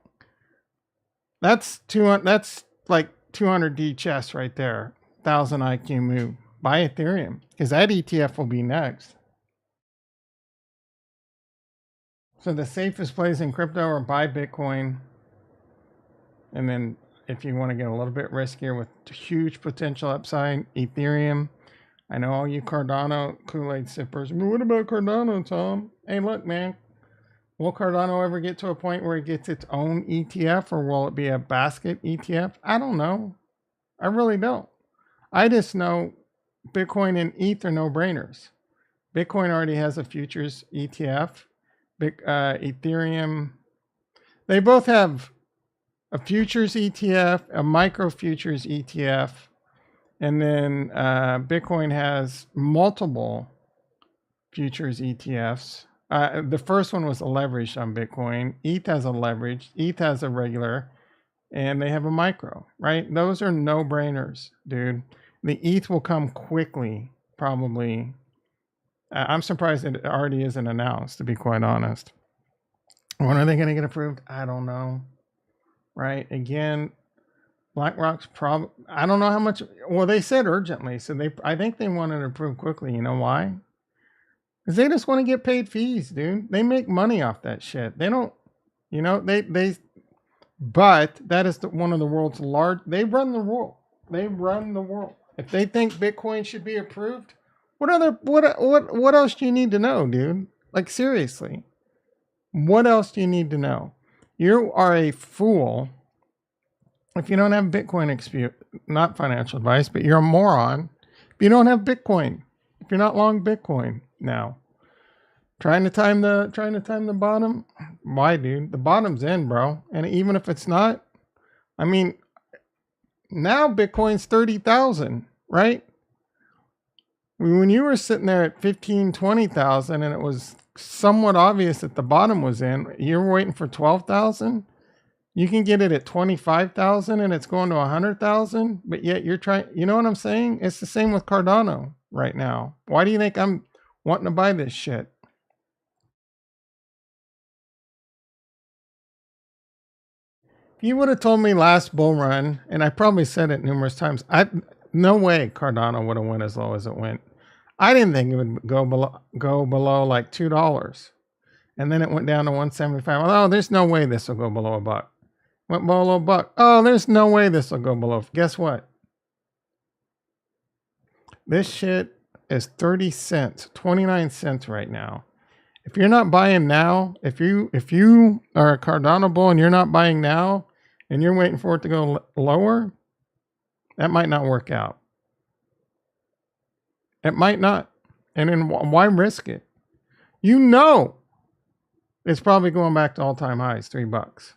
200D chess right there. 1,000 IQ move. Buy Ethereum, because that ETF will be next. So the safest plays in crypto are buy Bitcoin. And then if you want to get a little bit riskier with huge potential upside, Ethereum. I know all you Cardano Kool-Aid sippers. What about Cardano, Tom? Hey, look, man. Will Cardano ever get to a point where it gets its own ETF, or will it be a basket ETF? I don't know. I really don't. I just know Bitcoin and ETH are no-brainers. Bitcoin already has a futures ETF. Ethereum, they both have a futures ETF, a micro futures ETF, and then Bitcoin has multiple futures ETFs. The first one was a leverage on Bitcoin. ETH has a leverage. ETH has a regular, and they have a micro, right? Those are no-brainers, dude. The ETH will come quickly, probably. I'm surprised it already isn't announced, to be quite honest. When are they going to get approved? I don't know. Right? Again, BlackRock's I don't know how much. Well, they said urgently, so I think they want it approved quickly. You know why? Because they just want to get paid fees, dude. They make money off that shit. They don't, but that is one of the world's they run the world. They run the world. If they think Bitcoin should be approved, what else do you need to know, dude? Like, seriously. What else do you need to know? You are a fool if you don't have Bitcoin not financial advice, but you're a moron if you don't have Bitcoin. If you're not long Bitcoin now. Trying to time the bottom? Why, dude? The bottom's in, bro. And even if it's not, I mean, now Bitcoin's 30,000, right? When you were sitting there at 15, 20,000 and it was somewhat obvious that the bottom was in, you were waiting for 12,000. You can get it at 25,000 and it's going to 100,000, but yet you're trying, you know what I'm saying? It's the same with Cardano right now. Why do you think I'm wanting to buy this shit? If you would have told me last bull run, and I probably said it numerous times, no way Cardano would have went as low as it went. I didn't think it would go below like $2. And then it went down to 175. Oh, there's no way this will go below $1. Went below $1. Oh, there's no way this will go below. Guess what? This shit is 30 cents, 29 cents right now. If you're not buying now, if you are a Cardano bull and you're not buying now and you're waiting for it to go lower, that might not work out. It might not. And then why risk it? You know it's probably going back to all-time highs, $3.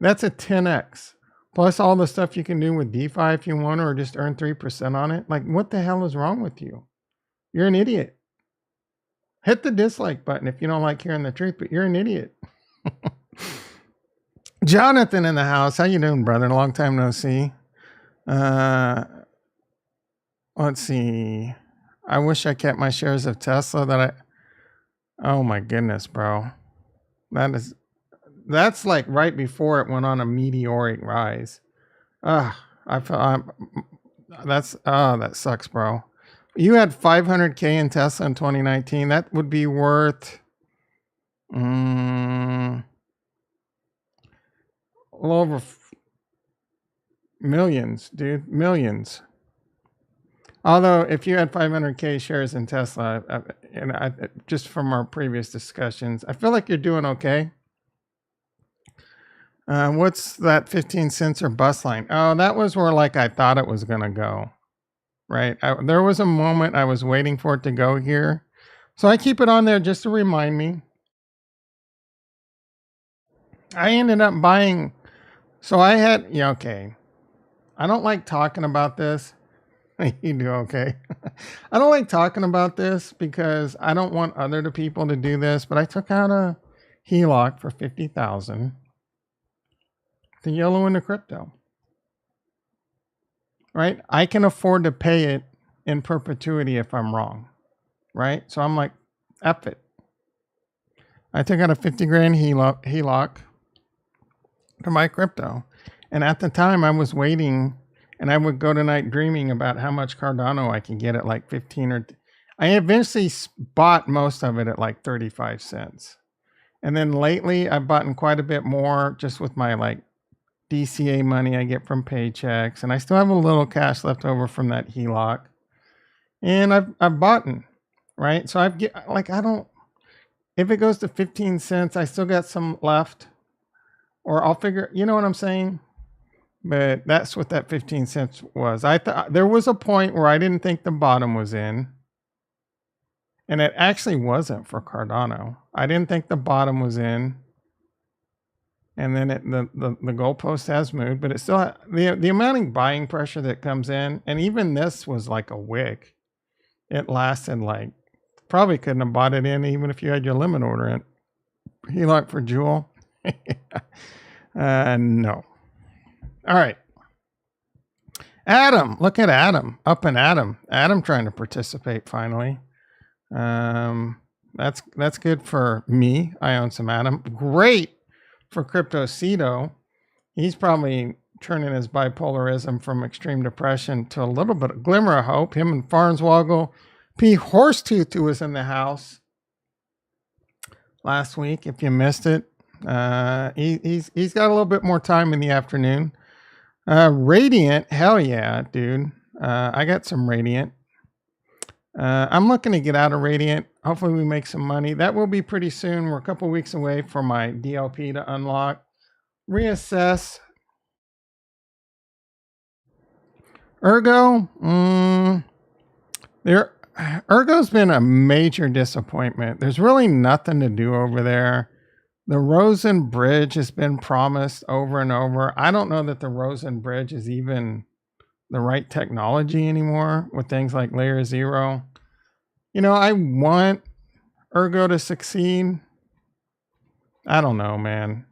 That's a 10x. Plus all the stuff you can do with DeFi if you want, or just earn 3% on it. Like, what the hell is wrong with you? You're an idiot. Hit the dislike button if you don't like hearing the truth, but you're an idiot. Jonathan in the house. How you doing, brother? Long time no see. Let's see. I wish I kept my shares of Tesla oh my goodness, bro. That's like right before it went on a meteoric rise. That sucks, bro. You had 500K in Tesla in 2019. That would be worth a little over millions, dude. Millions. Although, if you had 500K shares in Tesla, just from our previous discussions, I feel like you're doing okay. What's that 15 cents or bust line? Oh, that was where like I thought it was going to go. Right? There was a moment I was waiting for it to go here. So I keep it on there just to remind me. I ended up buying. So I had, yeah, okay. I don't like talking about this. You do okay. I don't like talking about this because I don't want other people to do this, but I took out a HELOC for $50,000 to YOLO into crypto. Right? I can afford to pay it in perpetuity if I'm wrong. Right? So I'm like, F it. I took out a 50 grand HELOC to buy crypto. And at the time I was waiting, and I would go to night dreaming about how much Cardano I could get at like 15 or... I eventually bought most of it at like 35 cents. And then lately I've bought quite a bit more just with my like DCA money I get from paychecks. And I still have a little cash left over from that HELOC. And I've bought, right? So if it goes to 15 cents, I still got some left. Or I'll figure, you know what I'm saying? But that's what that 15 cents was. I thought there was a point where I didn't think the bottom was in. And it actually wasn't for Cardano. I didn't think the bottom was in. And then the goalpost has moved, but it's still the amount of buying pressure that comes in, and even this was like a wick. It lasted like, probably couldn't have bought it in even if you had your limit order in. HELOC for Jewel. No. All right. Adam, look at Adam. Up and Adam. Adam trying to participate finally. That's good for me. I own some Adam. Great for Crypto Cedo. He's probably turning his bipolarism from extreme depression to a little bit of glimmer of hope. Him and Farnswoggle. P. Horsetooth, who was in the house last week, if you missed it. He's got a little bit more time in the afternoon. Radiant, hell yeah, dude. I got some Radiant. I'm looking to get out of Radiant. Hopefully we make some money. That will be pretty soon. We're a couple weeks away from my DLP to unlock. Reassess. Ergo, Ergo's been a major disappointment. There's really nothing to do over there. The Rosen Bridge has been promised over and over. I don't know that the Rosen Bridge is even the right technology anymore with things like Layer 0. You know, I want Ergo to succeed. I don't know, man.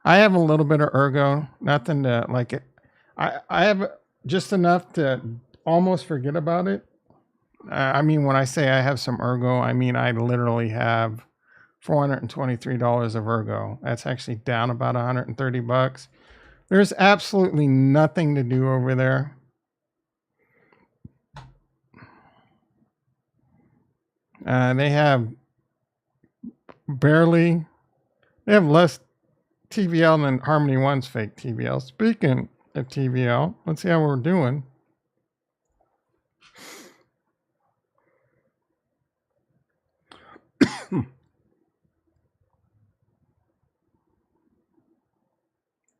I have a little bit of Ergo, nothing to like it. I have just enough to almost forget about it. I mean, when I say I have some Ergo, I mean I literally have $423 of Ergo. That's actually down about $130. There's absolutely nothing to do over there. They have less TVL than Harmony One's fake TVL. Speaking of TVL, let's see how we're doing.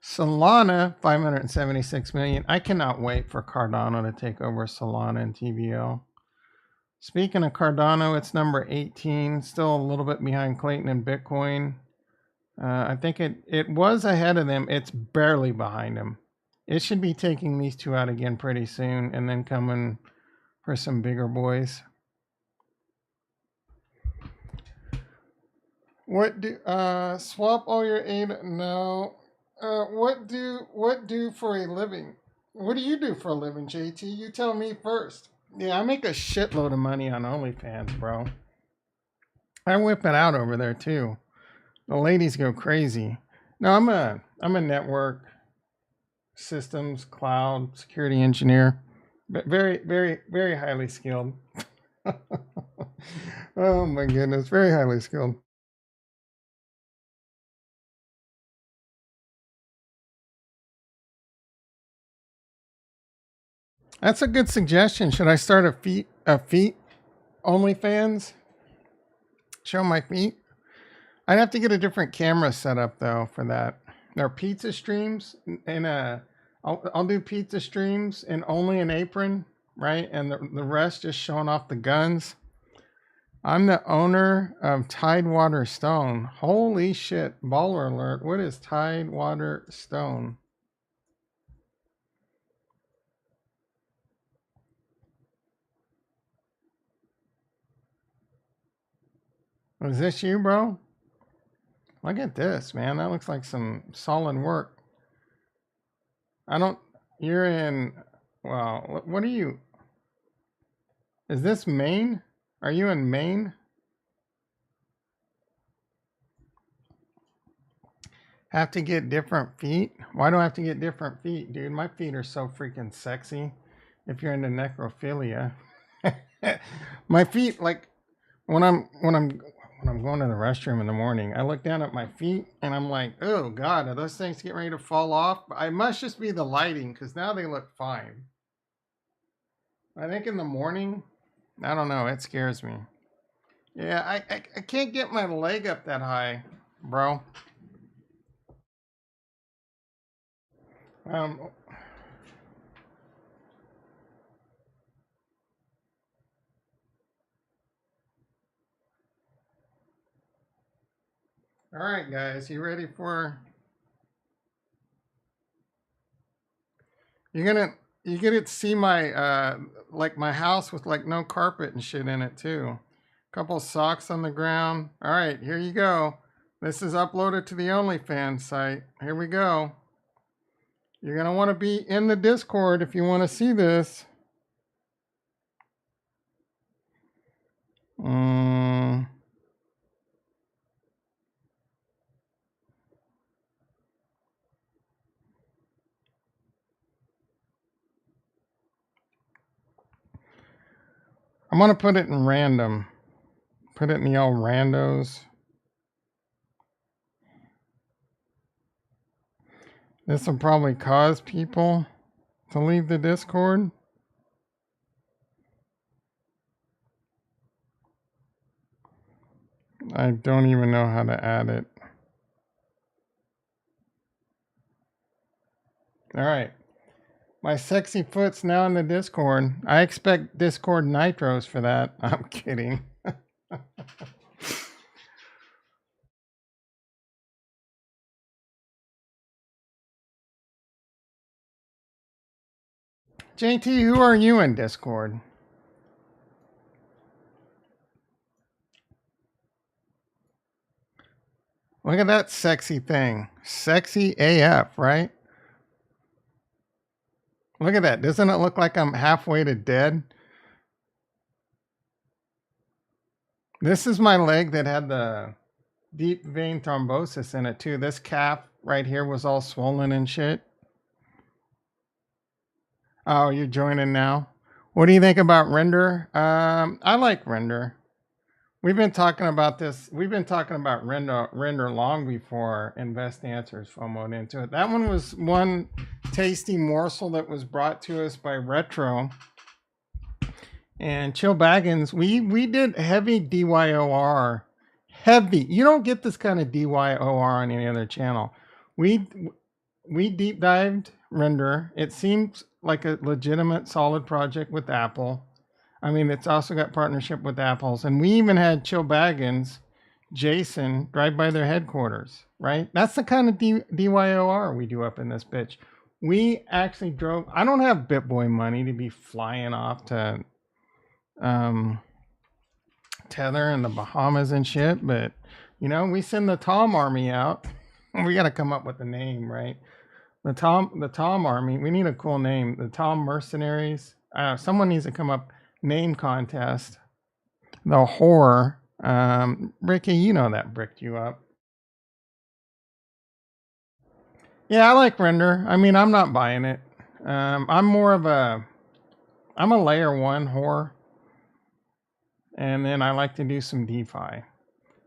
Solana, 576 million. I cannot wait for Cardano to take over Solana and TVL. Speaking of Cardano, it's number 18, still a little bit behind Clayton and Bitcoin. I think it was ahead of them. It's barely behind them. It should be taking these two out again pretty soon and then coming for some bigger boys. What do swap all your ADA? No. What do for a living? What do you do for a living, JT? You tell me first. Yeah, I make a shitload of money on OnlyFans, bro. I whip it out over there too. The ladies go crazy. No, I'm a network systems cloud security engineer, but very highly skilled. Oh my goodness, very highly skilled. That's a good suggestion. Should I start a feet OnlyFans? Show my feet. I'd have to get a different camera set up though for that. There are pizza streams and I'll do pizza streams and only an apron, right? And the rest just showing off the guns. I'm the owner of Tidewater Stone. Holy shit, baller alert. What is Tidewater Stone? Is this you, bro? Look at this, man. That looks like some solid work. You're in, well, what are you? Is this Maine? Are you in Maine? Have to get different feet? Why do I have to get different feet, dude? My feet are so freaking sexy. If you're into necrophilia. My feet, like, when I'm going to the restroom in the morning, I look down at my feet and I'm like, oh God, are those things getting ready to fall off? I must just be the lighting because now they look fine. I think in the morning, I don't know, it scares me. Yeah, I can't get my leg up that high, bro. All right, guys, you ready for? You're gonna see my like my house with like no carpet and shit in it too. Couple socks on the ground. All right, here you go. This is uploaded to the OnlyFans site. Here we go. You're gonna want to be in the Discord if you want to see this. I'm gonna put it in random. Put it in the old randos. This will probably cause people to leave the Discord. I don't even know how to add it. All right. My sexy foot's now in the Discord. I expect Discord nitros for that. I'm kidding. JT, who are you in Discord? Look at that sexy thing. Sexy AF, right? Look at that. Doesn't it look like I'm halfway to dead? This is my leg that had the deep vein thrombosis in it too. This calf right here was all swollen and shit. Oh, you're joining now? What do you think about Render? I like Render. We've been talking about this. We've been talking about Render long before Invest Answers FOMO'd into it. That one was one tasty morsel that was brought to us by Retro and Chill Baggins. We did heavy DYOR heavy. You don't get this kind of DYOR on any other channel. We deep dived Render. It seems like a legitimate, solid project with Apple. I mean, it's also got partnership with Apple's, and we even had Chill Baggins, Jason, drive by their headquarters. Right? That's the kind of DYOR we do up in this bitch. We actually drove. I don't have BitBoy money to be flying off to Tether in the Bahamas and shit, but you know, we send the Tom Army out. We got to come up with a name, right? The Tom Army. We need a cool name. The Tom Mercenaries. Someone needs to come up. Name contest. The Horror. Ricky, you know that bricked you up. Yeah, I like Render. I mean, I'm not buying it. I'm more of a. I'm a layer one whore. And then I like to do some DeFi.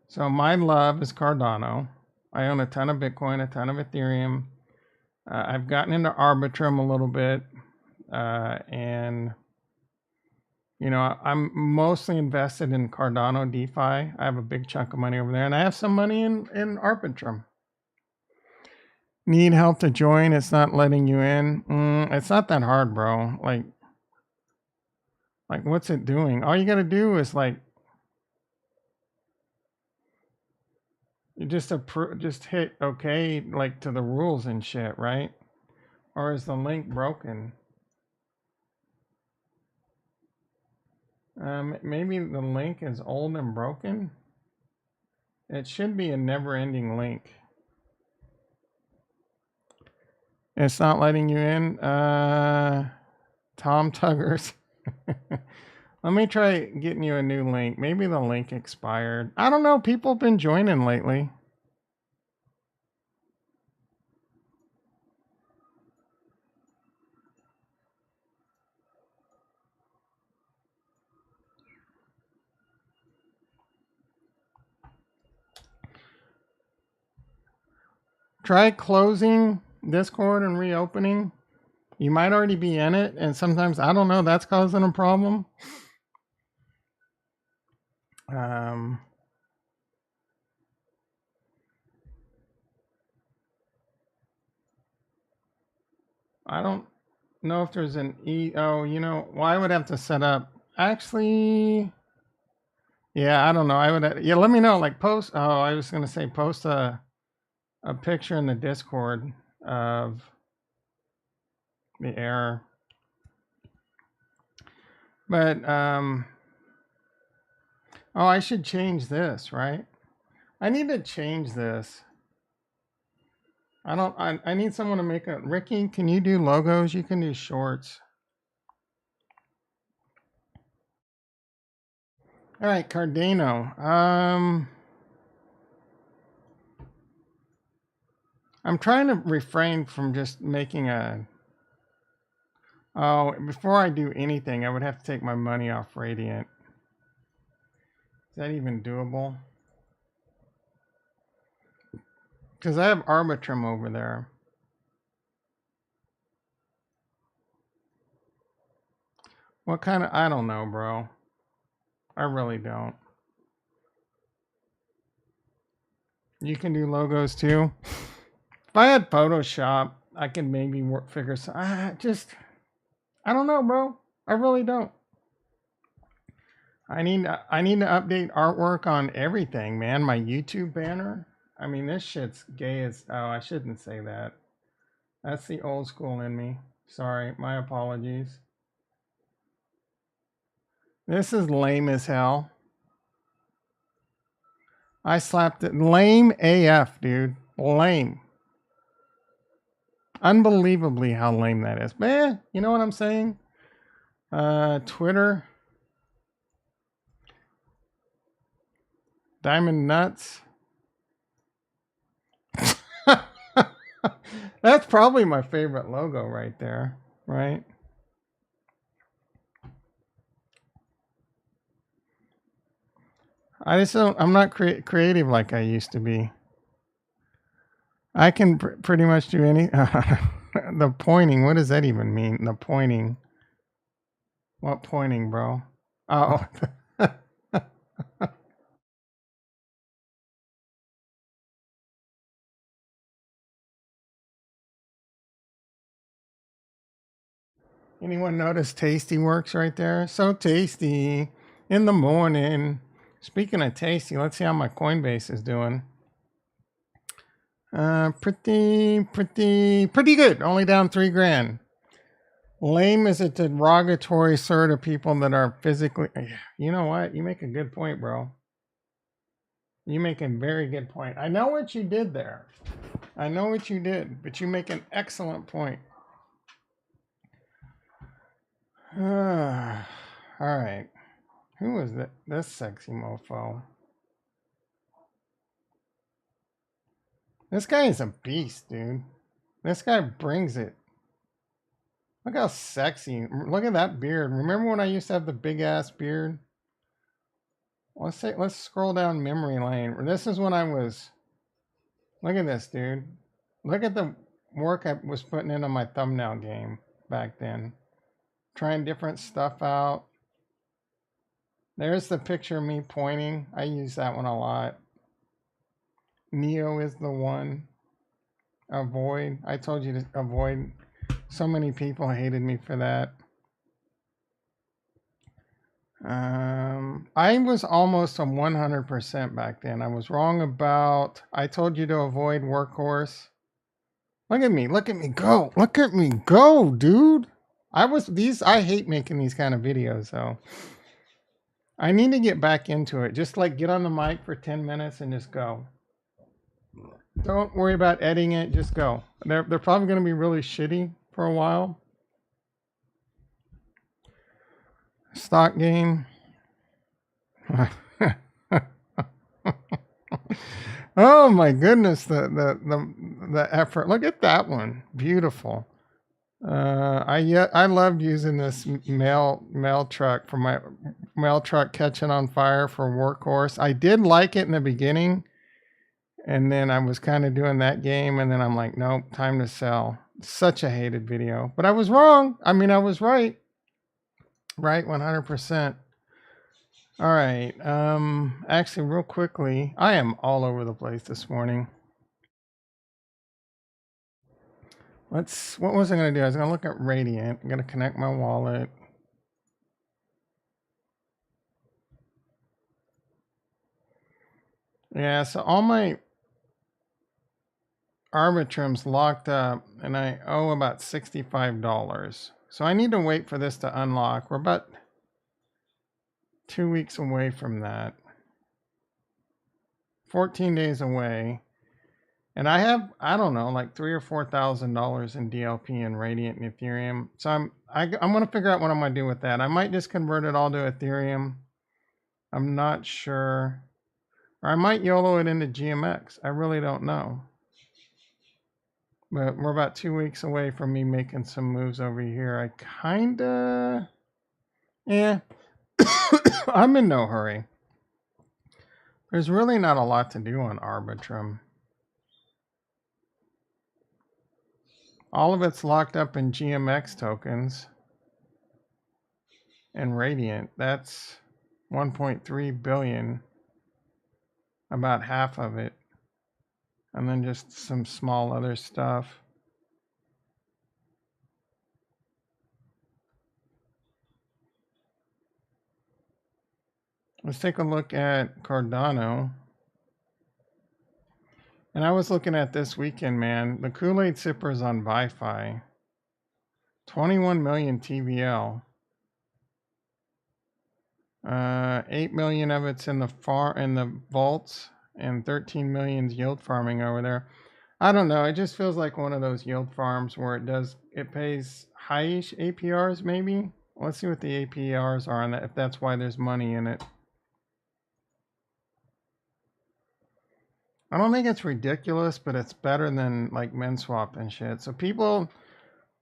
So my love is Cardano. I own a ton of Bitcoin, a ton of Ethereum. I've gotten into Arbitrum a little bit. And, you know, I'm mostly invested in Cardano DeFi. I have a big chunk of money over there. And I have some money in Arbitrum. Need help to join? It's not letting you in. It's not that hard, bro. Like, what's it doing? All you got to do is like, you just hit okay, like to the rules and shit, right? Or is the link broken? Maybe the link is old and broken. It should be a never-ending link. It's not letting you in. Tom Tuggers. Let me try getting you a new link. Maybe the link expired. I don't know. People have been joining lately. Try closing Discord and reopening. You might already be in it, and sometimes, I don't know, that's causing a problem. I don't know if there's an oh, you know, well, I would have to set up. Actually, yeah, I don't know. I would, yeah, let me know. Like, post. Oh, I was gonna say post a picture in the Discord of the error. But oh, I should change this, right? I need to change this. I need someone to make a. Ricky, can you do logos? You can do shorts. All right, Cardano. I'm trying to refrain from just making a. Oh, before I do anything, I would have to take my money off Radiant. Is that even doable? Because I have Arbitrum over there. What kind of. I don't know, bro. I really don't. You can do logos too. If I had Photoshop, I could maybe figure some. I don't know, bro. I really don't. I need to update artwork on everything, man. My YouTube banner. I mean, this shit's gay as. Oh, I shouldn't say that. That's the old school in me. Sorry, my apologies. This is lame as hell. I slapped it. Lame AF, dude. Lame. Unbelievably how lame that is. Man, you know what I'm saying? Twitter. Diamond Nuts. That's probably my favorite logo right there, right? I just don't. I'm not creative like I used to be. I can pretty much do any. The pointing. What does that even mean? The pointing. What pointing, bro? Oh. Anyone notice Tasty works right there? So tasty in the morning. Speaking of tasty, let's see how my Coinbase is doing. Pretty good. Only down 3 grand. Lame is a derogatory slur to people that are physically. You know what? You make a good point, bro. You make a very good point. I know what you did there. I know what you did, but you make an excellent point. All right. Who is that? This sexy mofo. This guy is a beast, dude. This guy brings it. Look how sexy. Look at that beard. Remember when I used to have the big ass beard? Let's scroll down memory lane. This is when I was. Look at this, dude. Look at the work I was putting into my thumbnail game back then. Trying different stuff out. There's the picture of me pointing. I use that one a lot. Neo is the one. Avoid. I told you to avoid. So many people hated me for that. I was almost a 100% back then. I was wrong about. I told you to avoid workhorse. Look at me go. Look at me go, dude. I hate making these kind of videos, though. I need to get back into it. Just like get on the mic for 10 minutes and just go. Don't worry about editing it. Just go. They're probably going to be really shitty for a while. Stock game. Oh my goodness, the effort. Look at that one. Beautiful. I loved using this mail truck for my mail truck catching on fire for workhorse. I did like it in the beginning, and then I was kind of doing that game, and then I'm like, nope, time to sell. Such a hated video, but I was wrong. I mean, I was right. Right, 100%. All right. Actually, real quickly, I am all over the place this morning. What was I going to do? I was going to look at Radiant. I'm going to connect my wallet. Yeah, so all my Arbitrum's locked up, and I owe about $65. So I need to wait for this to unlock. We're about 2 weeks away from that. 14 days away. And I have, I don't know, like $3,000 or $4,000 in DLP and Radiant and Ethereum. So I'm going to figure out what I'm going to do with that. I might just convert it all to Ethereum. I'm not sure. Or I might YOLO it into GMX. I really don't know. But we're about 2 weeks away from me making some moves over here. I kind of, I'm in no hurry. There's really not a lot to do on Arbitrum. All of it's locked up in GMX tokens and Radiant. That's 1.3 billion, about half of it. And then just some small other stuff. Let's take a look at Cardano. And I was looking at this weekend, man. The Kool-Aid Sippers on Wi-Fi. 21 million TVL. 8 million of it's in the vaults, and 13 million's yield farming over there. I don't know. It just feels like one of those yield farms where it pays high-ish APRs maybe. Let's see what the APRs are on that, if that's why there's money in it. I don't think it's ridiculous, but it's better than like MinSwap and shit. So people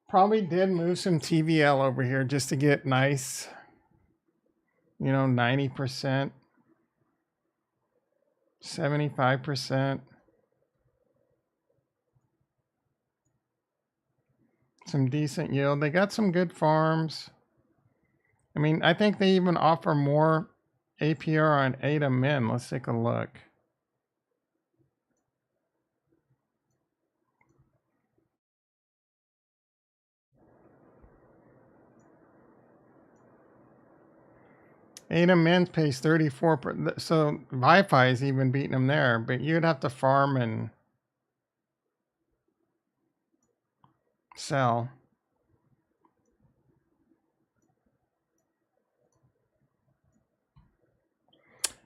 probably did move some TVL over here just to get nice, 90%, 75%. Some decent yield. They got some good farms. I mean, I think they even offer more APR on ADA Min. Let's take a look. ADA Men's pays 34%. So Wi-Fi is even beating them there, but you'd have to farm and sell.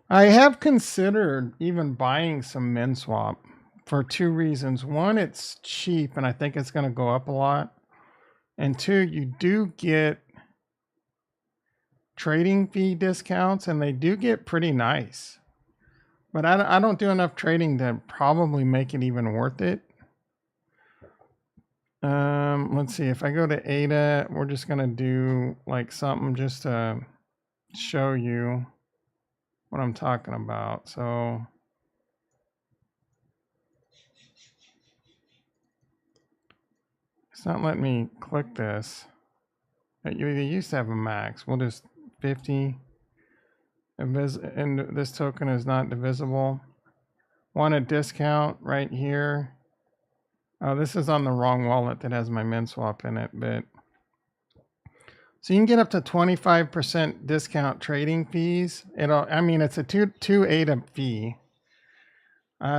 I have considered even buying some MinSwap for two reasons. One, it's cheap and I think it's going to go up a lot. And two, you do get trading fee discounts and they do get pretty nice. But I don't do enough trading to probably make it even worth it. Let's see. If I go to ADA, we're just going to do like something just to show you what I'm talking about. So it's not letting me click this. They used to have a max. We'll just 50. And this token is not divisible. Want a discount right here. Oh, this is on the wrong wallet that has my MinSwap in it, but so you can get up to 25% discount trading fees. I mean, it's a two ADA fee.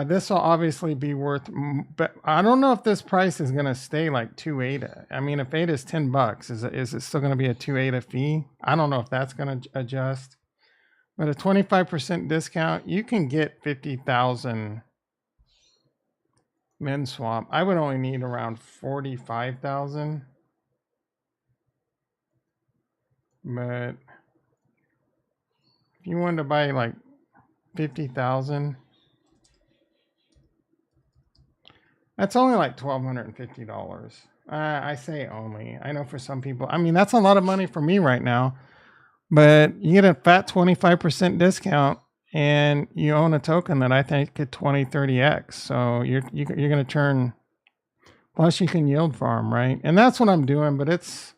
This will obviously be worth, but I don't know if this price is going to stay like 2 ADA. I mean, if ADA is $10, is it still going to be a 2 ADA fee? I don't know if that's going to adjust. But a 25% discount, you can get 50,000 MinSwap. I would only need around 45,000. But if you wanted to buy like 50,000, that's only like $1,250. I say only. I know for some people, I mean, that's a lot of money for me right now. But you get a fat 25% discount and you own a token that I think could 20, 30x. So you're going to turn, plus you can yield farm, right? And that's what I'm doing. But it's,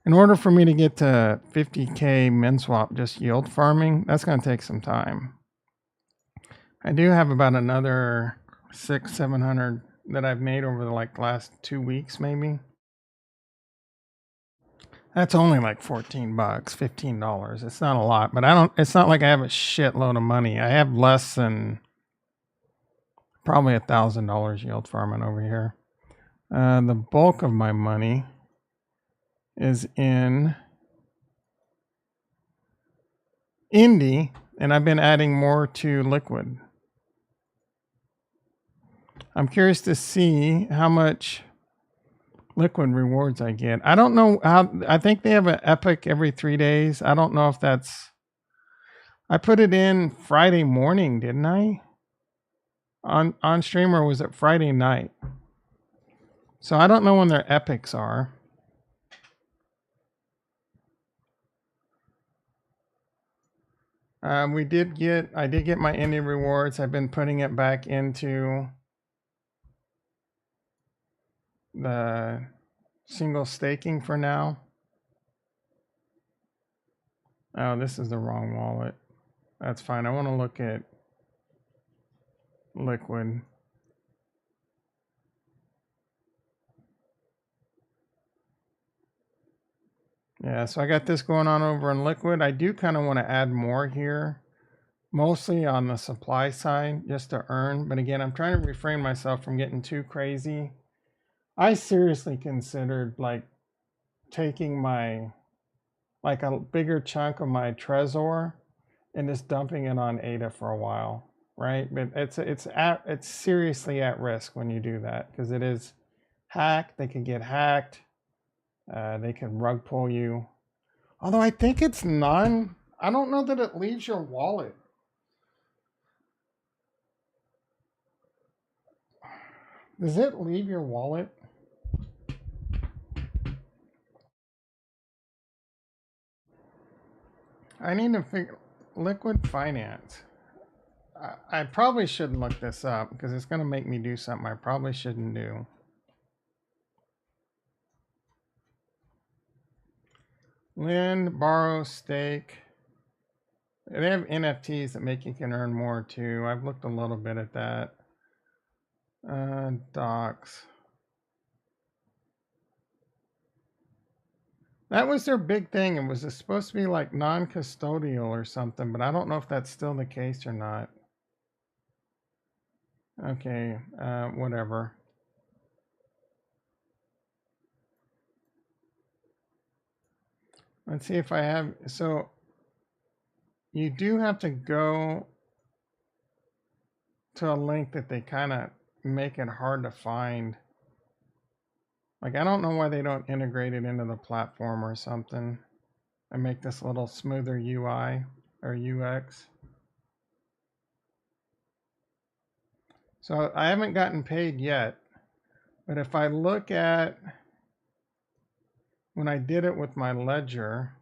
in order for me to get to 50K MinSwap just yield farming, that's going to take some time. I do have about another 600-700 that I've made over the last 2 weeks, maybe. That's only like $14, $15. It's not a lot, but it's not like I have a shitload of money. I have less than probably $1,000 yield farming over here. The bulk of my money is in Indy, and I've been adding more to Liquid. I'm curious to see how much Liquid rewards I get. I don't know how. I think they have an epic every 3 days. I don't know if that's. I put it in Friday morning, didn't I? On stream, or was it Friday night? So I don't know when their epics are. I did get my Indy rewards. I've been putting it back into the single staking for now. Oh, this is the wrong wallet. That's fine. I want to look at Liquid. Yeah, so I got this going on over in Liquid. I do kind of want to add more here, mostly on the supply side, just to earn. But again, I'm trying to refrain myself from getting too crazy. I seriously considered like taking my, like a bigger chunk of my Trezor and just dumping it on ADA for a while, right? But it's seriously at risk when you do that because it is hacked. They can get hacked. They can rug pull you. Although I think it's I don't know that it leaves your wallet. Does it leave your wallet? I need to figure Liquid Finance. I probably shouldn't look this up because it's going to make me do something I probably shouldn't do. Lend, borrow, stake. They have NFTs that make you can earn more too. I've looked a little bit at that. Docs. That was their big thing. It was supposed to be like non-custodial or something, but I don't know if that's still the case or not. Okay, whatever. Let's see if I have, so you do have to go to a link that they kind of make it hard to find. Like, I don't know why they don't integrate it into the platform or something and make this a little smoother UI or UX. So I haven't gotten paid yet, but if I look at when I did it with my ledger,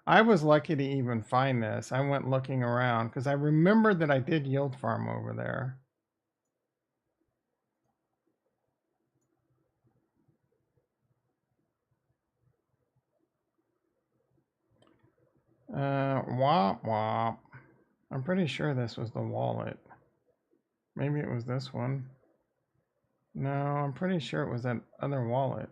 I was lucky to even find this. I went looking around because I remembered that I did yield farm over there. Womp womp. I'm pretty sure this was the wallet. Maybe it was this one. No, I'm pretty sure it was that other wallet.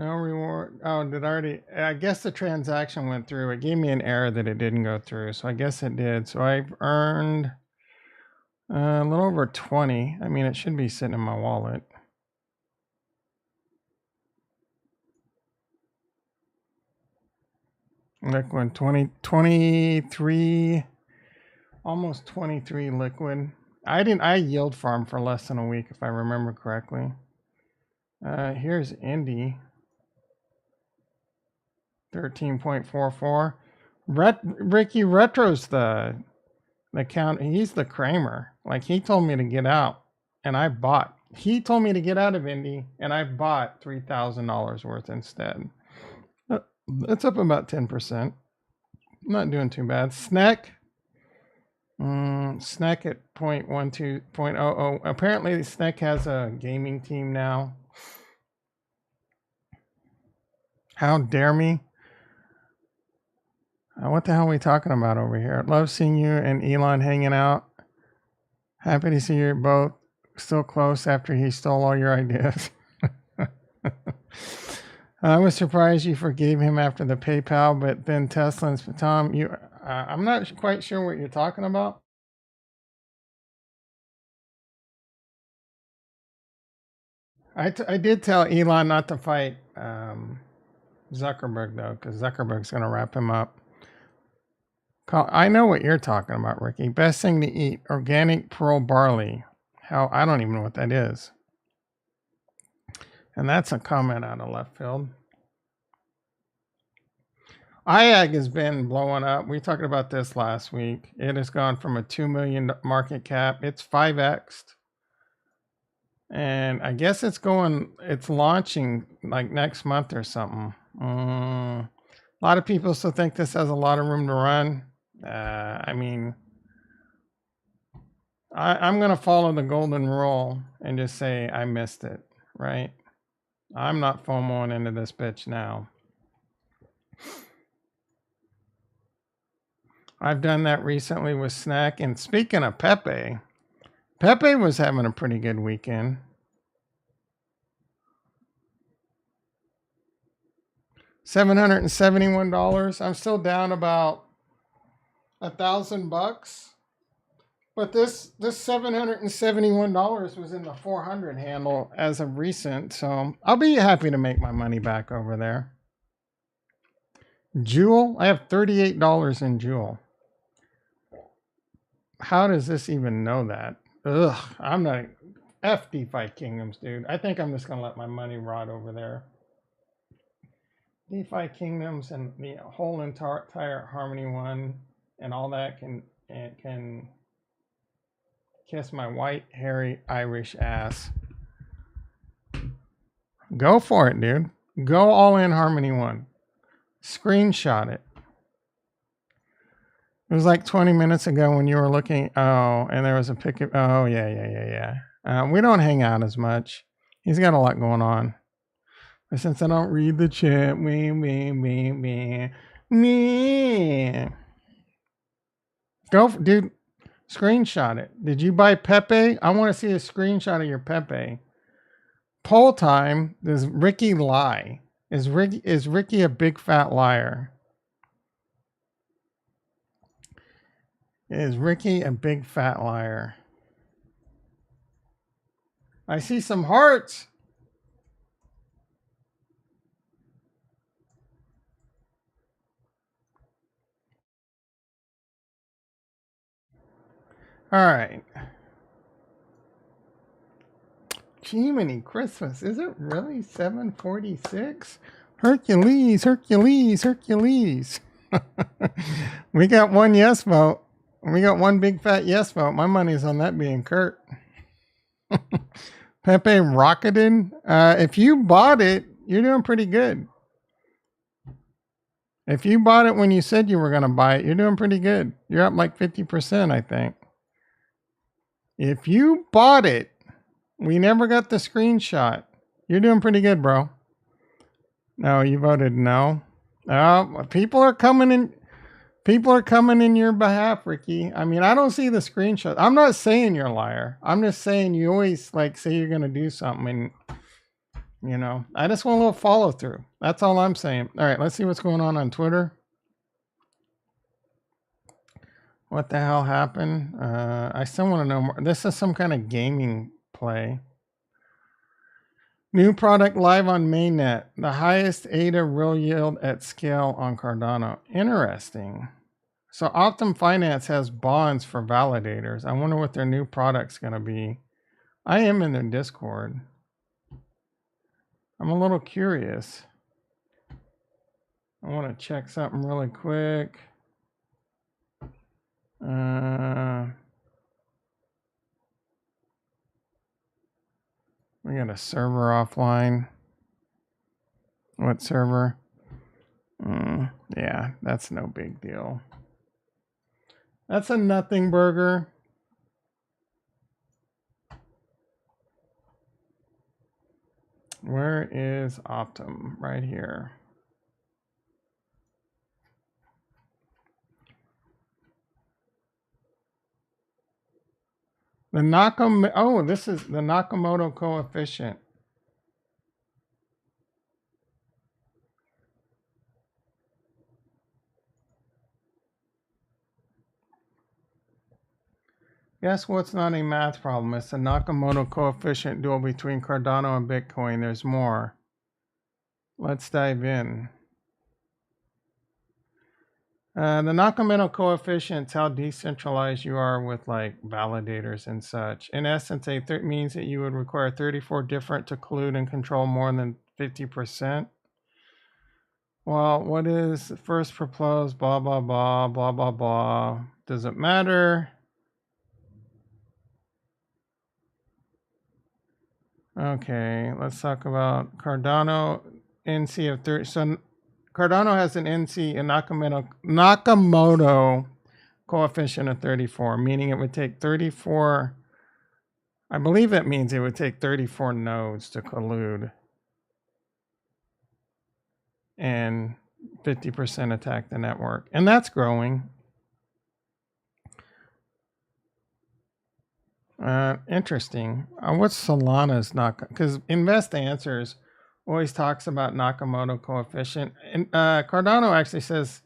No reward. Oh, did I already? I guess the transaction went through. It gave me an error that it didn't go through. So I guess it did. So I've earned a little over 20. I mean, it should be sitting in my wallet. Liquid 23, almost 23 liquid. I yield farm for less than a week if I remember correctly. Here's Indy. 13.44. Ricky Retro's the count. He's the Kramer. Like, he told me to get out and I bought. He told me to get out of Indy and I bought $3,000 worth instead. It's up about 10%. Not doing too bad. Snack. Snack at 0.12.00. Apparently Snack has a gaming team now. How dare me? What the hell are we talking about over here? Love seeing you and Elon hanging out. Happy to see you both still close after he stole all your ideas. I was surprised you forgave him after the PayPal, but then Tesla and Tom, I'm not quite sure what you're talking about. I did tell Elon not to fight Zuckerberg though, because Zuckerberg's going to wrap him up. I know what you're talking about, Ricky. Best thing to eat: organic pearl barley. Hell, I don't even know what that is. And that's a comment out of left field. IAG has been blowing up. We talked about this last week. It has gone from a 2 million market cap. It's 5x'd. And I guess it's launching like next month or something. A lot of people still think this has a lot of room to run. I mean, I'm going to follow the golden rule and just say I missed it, right? I'm not FOMOing into this bitch now. I've done that recently with Snack. And speaking of Pepe was having a pretty good weekend. $771. I'm still down about $1,000. But this $771 was in the 400 handle as of recent. So I'll be happy to make my money back over there. Jewel? I have $38 in Jewel. How does this even know that? Ugh, I'm not. F DeFi Kingdoms, dude. I think I'm just going to let my money rot over there. DeFi Kingdoms and the whole entire Harmony one and all that can kiss my white, hairy, Irish ass. Go for it, dude. Go all in Harmony One. Screenshot it. It was like 20 minutes ago when you were looking. Oh, and there was a pic of. Oh, yeah. We don't hang out as much. He's got a lot going on. But since I don't read the chat, me. Go, dude. Screenshot it. Did you buy Pepe? I want to see a screenshot of your Pepe. Poll time. Does Ricky lie? Is Ricky a big fat liar? Is Ricky a big fat liar? I see some hearts. All right. Jiminy Christmas. Is it really 746? Hercules. We got one yes vote. We got one big fat yes vote. My money's on that being Kurt. Pepe rocketed. If you bought it, you're doing pretty good. If you bought it when you said you were going to buy it, you're doing pretty good. You're up like 50%, I think. If you bought it, we never got the screenshot. You're doing pretty good, bro. No, you voted no. People are coming in. People are coming in your behalf, Ricky. I mean, I don't see the screenshot. I'm not saying you're a liar. I'm just saying you always like say you're going to do something and, I just want a little follow through. That's all I'm saying. All right, let's see what's going on Twitter. What the hell happened? I still want to know more. This is some kind of gaming play. New product live on mainnet. The highest ADA real yield at scale on Cardano. Interesting. So Optum Finance has bonds for validators. I wonder what their new product's going to be. I am in their Discord. I'm a little curious. I want to check something really quick. We got a server offline. What server? Yeah, that's no big deal. That's a nothing burger. Where is Optum? Right here. The this is the Nakamoto coefficient. Guess what's not a math problem? It's the Nakamoto coefficient duel between Cardano and Bitcoin. There's more. Let's dive in. The Nakamoto coefficient is how decentralized you are with like validators and such. In essence, it means that you would require 34 different to collude and control more than 50%. Well, what is first proposed? Blah, blah, blah, blah, blah, blah. Doesn't matter. Okay, let's talk about Cardano NC of 30. So Cardano has an NC, a Nakamoto coefficient of 34, meaning it would take 34. I believe that means it would take 34 nodes to collude and 50% attack the network. And that's growing. Interesting. What's Solana's because Invest Answers always talks about Nakamoto coefficient, and Cardano actually says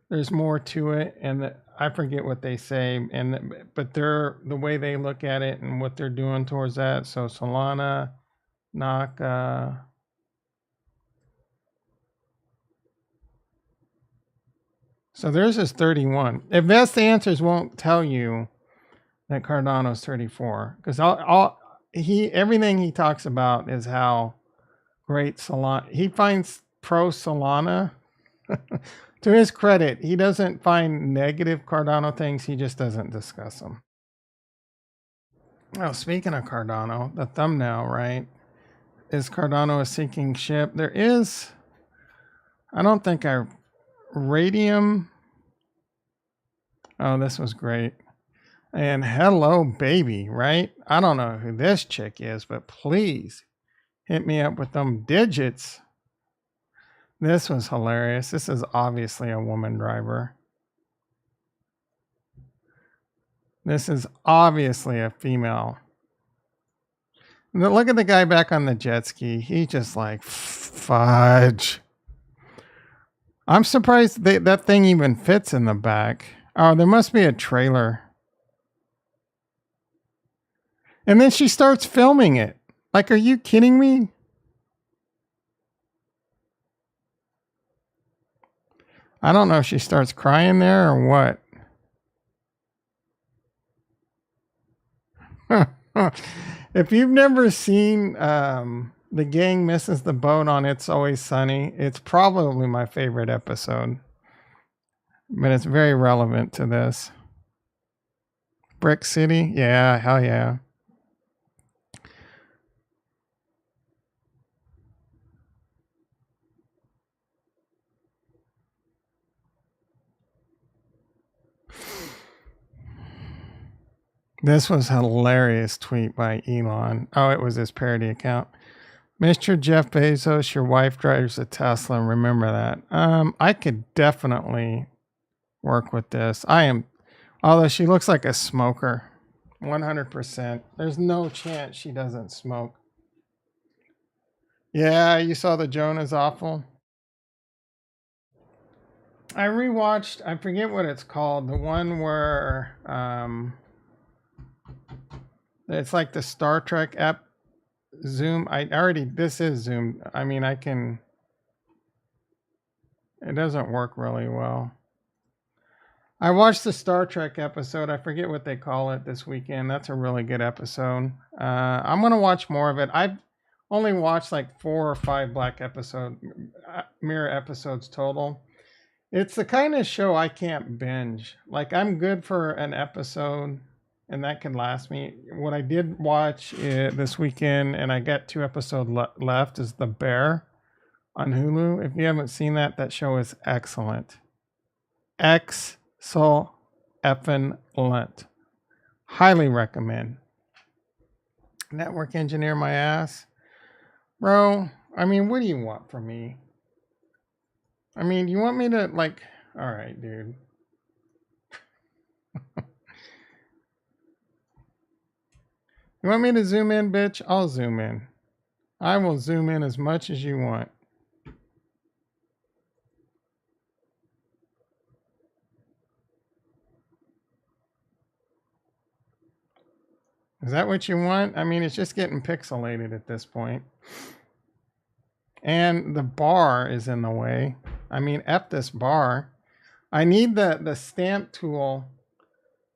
there's more to it, and I forget what they say, but they're the way they look at it and what they're doing towards that. So Solana, Naka. So theirs is 31. Invest Answers won't tell you that Cardano's 34 because everything he talks about is how great Solana. He finds pro Solana. To his credit, he doesn't find negative Cardano things. He just doesn't discuss them. Oh, speaking of Cardano, the thumbnail, right? is Cardano a sinking ship? There is, I don't think Radium. Oh, this was great. And hello, baby, right? I don't know who this chick is, but please hit me up with them digits. This was hilarious. This is obviously a woman driver. This is obviously a female. Look at the guy back on the jet ski. He just like, fudge. I'm surprised that thing even fits in the back. Oh, there must be a trailer. And then she starts filming it. Like, are you kidding me? I don't know if she starts crying there or what. If you've never seen The Gang Misses the Boat on It's Always Sunny, it's probably my favorite episode. But it's very relevant to this. Brick City? Yeah, hell yeah. This was a hilarious tweet by Elon. Oh, it was his parody account. Mr. Jeff Bezos, your wife drives a Tesla. Remember that. I could definitely work with this. Although she looks like a smoker. 100%. There's no chance she doesn't smoke. Yeah, you saw the Jonah's Awful. I rewatched, I forget what it's called, the one where it's like the Star Trek app Zoom. This is Zoom. I mean, it doesn't work really well. I watched the Star Trek episode. I forget what they call it this weekend. That's a really good episode. I'm going to watch more of it. I've only watched like 4 or 5 Mirror episodes total. It's the kind of show I can't binge. Like, I'm good for an episode and that can last me. What I did watch this weekend, and I got 2 episodes left, is The Bear on Hulu. If you haven't seen that, that show is excellent. Excellent. Highly recommend. Network engineer my ass. Bro, I mean, what do you want from me? I mean, you want me to, like, all right, dude. You want me to zoom in, bitch? I'll zoom in. I will zoom in as much as you want. Is that what you want? I mean, it's just getting pixelated at this point. And the bar is in the way. I mean, F this bar. I need the stamp tool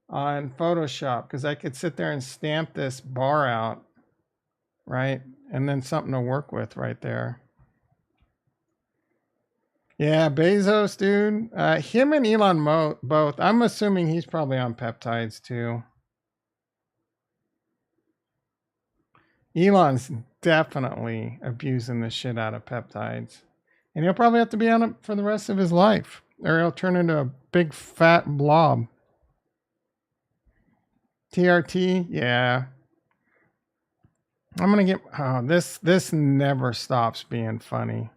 on Photoshop because I could sit there and stamp this bar out, right? And then something to work with right there. Yeah, Bezos, dude. Him and Elon both. I'm assuming he's probably on peptides too. Elon's definitely abusing the shit out of peptides. And he'll probably have to be on it for the rest of his life. Or he'll turn into a big fat blob. TRT, yeah. I'm gonna get this never stops being funny.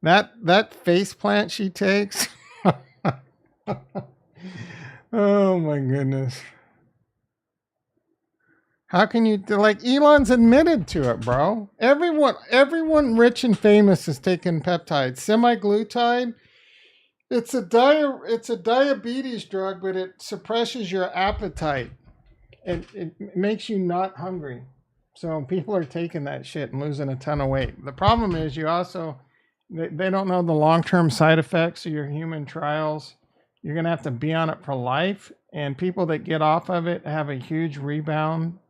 That face plant she takes. Oh my goodness. How can you, like, Elon's admitted to it, bro? Everyone rich and famous is taking peptides. Semaglutide, it's a diabetes drug, but it suppresses your appetite. It makes you not hungry. So people are taking that shit and losing a ton of weight. The problem is they don't know the long-term side effects of your human trials. You're going to have to be on it for life. And people that get off of it have a huge rebound.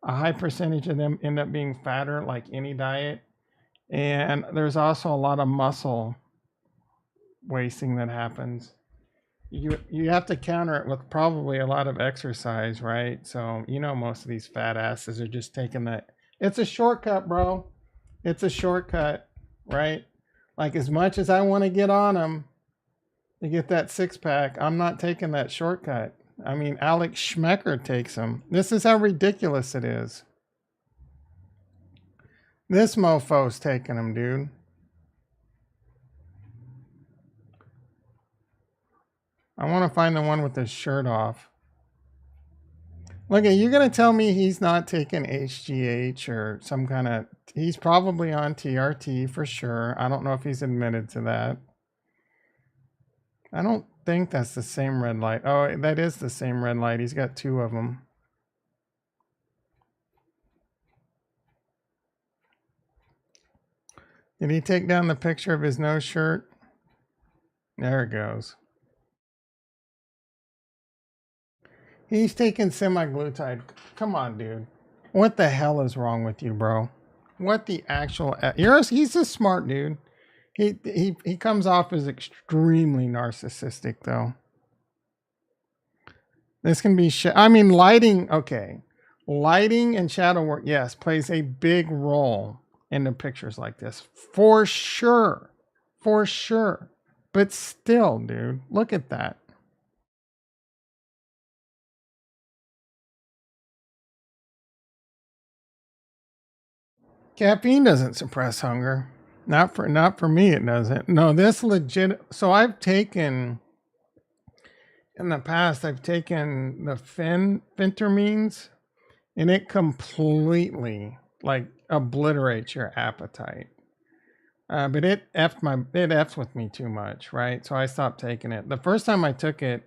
A high percentage of them end up being fatter, like any diet. And there's also a lot of muscle wasting that happens. You have to counter it with probably a lot of exercise, right? So, most of these fat asses are just taking that It's a shortcut, bro. It's a shortcut, right? Like as much as I want to get on them to get that six pack, I'm not taking that shortcut. I mean, Alex Schmecker takes them. This is how ridiculous it is. This mofo's taking them, dude. I want to find the one with his shirt off. Look, are you going to tell me he's not taking HGH or some kind of... He's probably on TRT for sure. I don't know if he's admitted to that. I don't think that's the same red light. Oh, that is the same red light. He's got two of them. Did he take down the picture of his nose shirt? There it goes. He's taking semi-glutide. Come on, dude. What the hell is wrong with you, bro? What the actual... He's a smart dude. He comes off as extremely narcissistic, though. This can be... I mean, lighting... Okay. Lighting and shadow work, yes, plays a big role in the pictures like this. For sure. For sure. But still, dude, look at that. Caffeine doesn't suppress hunger. Not for me, it doesn't. No, this legit. So I've taken in the past. I've taken the phentermines, and it completely like obliterates your appetite. But it effed with me too much, right? So I stopped taking it. The first time I took it,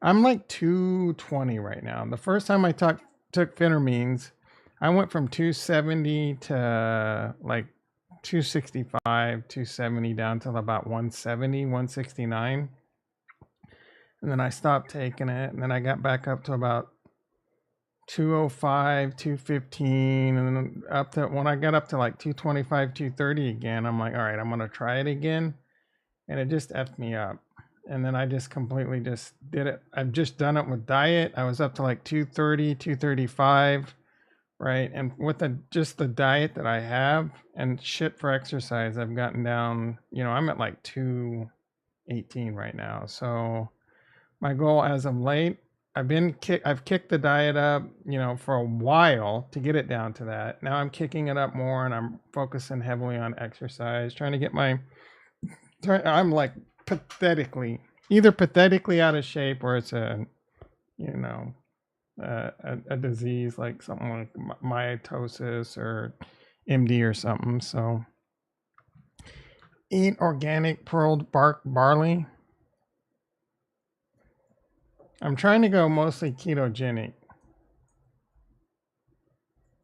I'm like 220 right now. The first time I took phentermines, I went from 270 to like 265, 270 down to about 170, 169. And then I stopped taking it. And then I got back up to about 205, 215. And then up to when I got up to like 225, 230 again, I'm like, all right, I'm going to try it again. And it just effed me up. And then I just completely just did it. I've just done it with diet. I was up to like 230, 235. Right. And with just the diet that I have and shit for exercise, I've gotten down, I'm at like 218 right now. So my goal as of late, I've kicked the diet up, for a while to get it down to that. Now I'm kicking it up more and I'm focusing heavily on exercise, trying to get I'm like either pathetically out of shape or it's a disease like something like mitosis or MD or something. So eat organic pearled bark barley. I'm trying to go mostly ketogenic.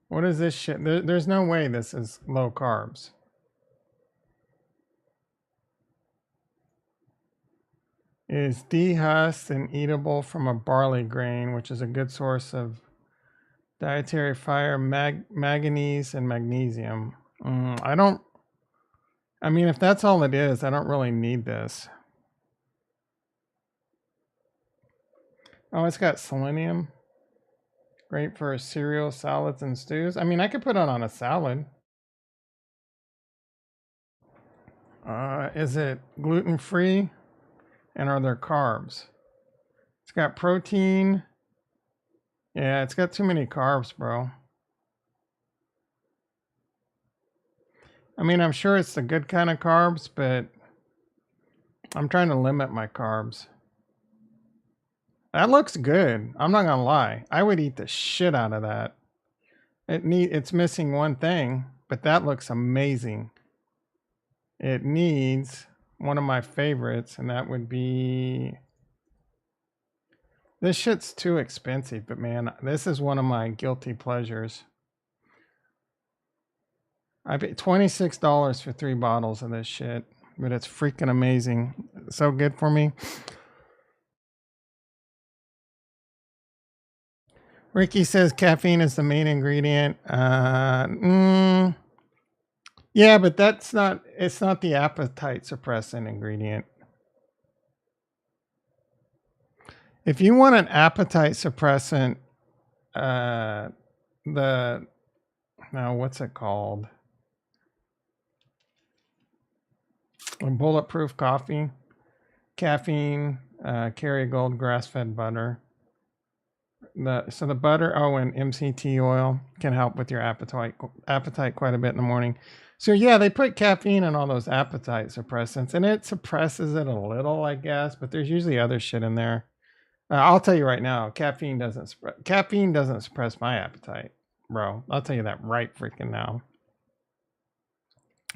What is this shit? There's no way this is low carbs. It is dehusked and eatable from a barley grain, which is a good source of dietary fiber, manganese, and magnesium. I mean, if that's all it is, I don't really need this. Oh, it's got selenium. Great for cereal, salads, and stews. I mean, I could put it on a salad. Is it gluten-free? And are there carbs? It's got protein. Yeah, it's got too many carbs, bro. I mean, I'm sure it's the good kind of carbs, but I'm trying to limit my carbs. That looks good. I'm not gonna lie. I would eat the shit out of that. It's missing one thing, but that looks amazing. It needs one of my favorites, and that would be... This shit's too expensive, but man, this is one of my guilty pleasures. I paid $26 for 3 bottles of this shit, but it's freaking amazing. So good for me. Ricky says caffeine is the main ingredient. Yeah, but it's not the appetite suppressant ingredient. If you want an appetite suppressant, Now, what's it called? Bulletproof coffee, caffeine, Kerrygold grass-fed butter. So the butter, and MCT oil can help with your appetite quite a bit in the morning. So yeah, they put caffeine in all those appetite suppressants, and it suppresses it a little, I guess. But there's usually other shit in there. I'll tell you right now, caffeine doesn't suppress my appetite, bro. I'll tell you that right freaking now.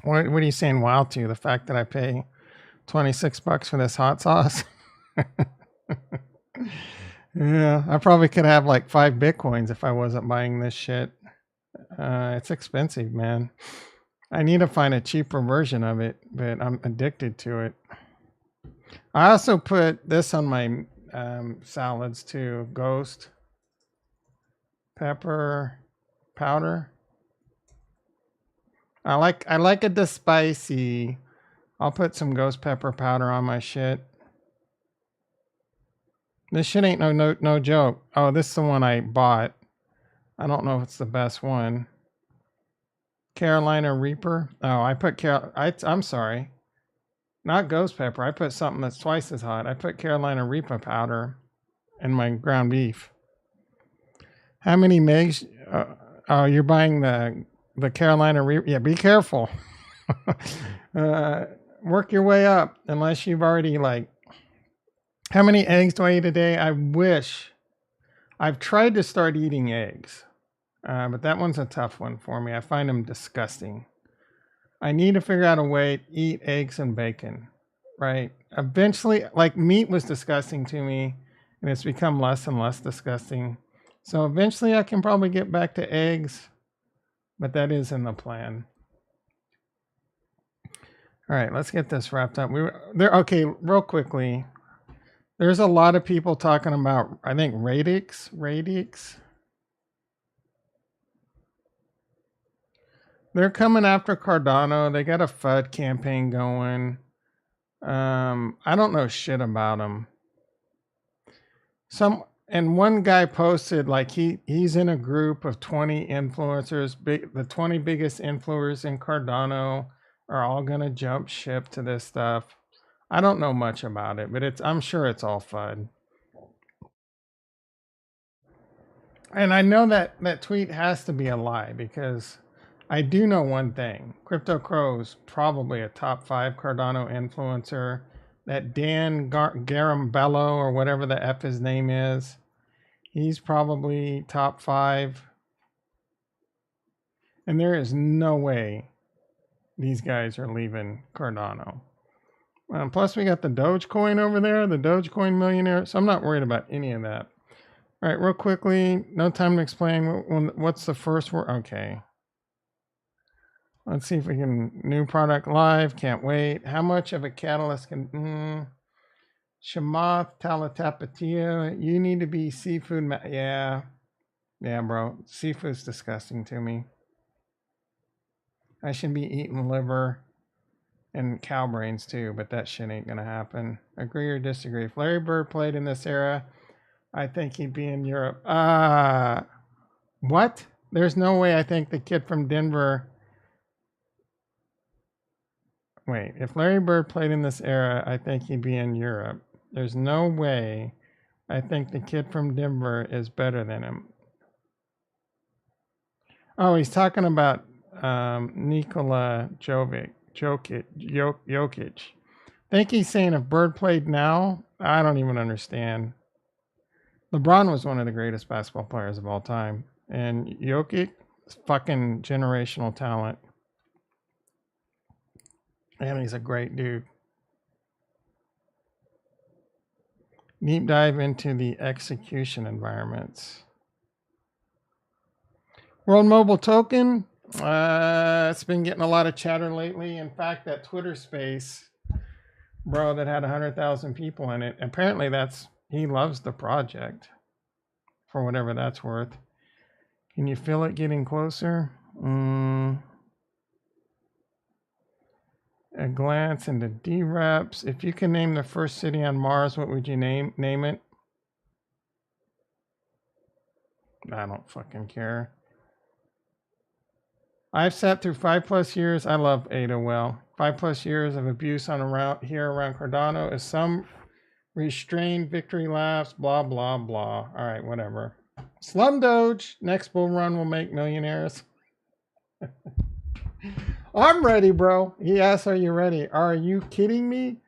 What are you saying? Wow, to the fact that I pay $26 for this hot sauce? Yeah, I probably could have like 5 Bitcoins if I wasn't buying this shit. It's expensive, man. I need to find a cheaper version of it, but I'm addicted to it. I also put this on my salads too. Ghost pepper powder. I like it the spicy. I'll put some ghost pepper powder on my shit. This shit ain't no joke. Oh, this is the one I bought. I don't know if it's the best one. Carolina Reaper. Oh, I put I'm sorry. Not ghost pepper. I put something that's twice as hot. I put Carolina Reaper powder in my ground beef. How many megs? Oh, you're buying the Carolina Reaper. Yeah, be careful. Work your way up unless you've already like. How many eggs do I eat a day? I wish. I've tried to start eating eggs, but that one's a tough one for me. I find them disgusting. I need to figure out a way to eat eggs and bacon, right? Eventually, like meat was disgusting to me, and it's become less and less disgusting. So eventually I can probably get back to eggs, but that is in the plan. All right, let's get this wrapped up. Okay, real quickly. There's a lot of people talking about, I think, Radix. They're coming after Cardano. They got a FUD campaign going. I don't know shit about them. And one guy posted like he's in a group of 20 influencers. The 20 biggest influencers in Cardano are all gonna jump ship to this stuff. I don't know much about it, but I'm sure it's all FUD. And I know that tweet has to be a lie because I do know one thing. Crypto Crow's probably a top 5 Cardano influencer. That Dan Garambello or whatever the F his name is, he's probably top 5. And there is no way these guys are leaving Cardano. Plus, we got the Dogecoin over there, the Dogecoin millionaire. So I'm not worried about any of that. All right, real quickly, no time to explain. What's the first word? Okay. Let's see if we can. New product live. Can't wait. How much of a catalyst can. Shamath Talatapatia. You need to be seafood. Yeah. Yeah, bro. Seafood's disgusting to me. I should be eating liver and cow brains too, but that shit ain't gonna happen. Agree or disagree? If Larry Bird played in this era, I think he'd be in Europe. What? There's no way I think the kid from Denver. Wait, if Larry Bird played in this era, I think he'd be in Europe. There's no way I think the kid from Denver is better than him. Oh, he's talking about Nikola Jokic. I think he's saying if Bird played now, I don't even understand. LeBron was one of the greatest basketball players of all time. And Jokic is fucking generational talent. And he's a great dude. Deep dive into the execution environments. World Mobile Token. It's been getting a lot of chatter lately. In fact, that Twitter space, bro, that had 100,000 people in it. Apparently he loves the project for whatever that's worth. Can you feel it getting closer? A glance into D-Reps. If you can name the first city on Mars, what would you name it? I don't fucking care. I've sat through 5+ years. I love Ada well. 5+ years of abuse on around here around Cardano is some restrained victory laughs, blah, blah, blah. All right, whatever. Slum Doge. Next bull run will make millionaires. I'm ready, bro. He asks, are you ready? Are you kidding me?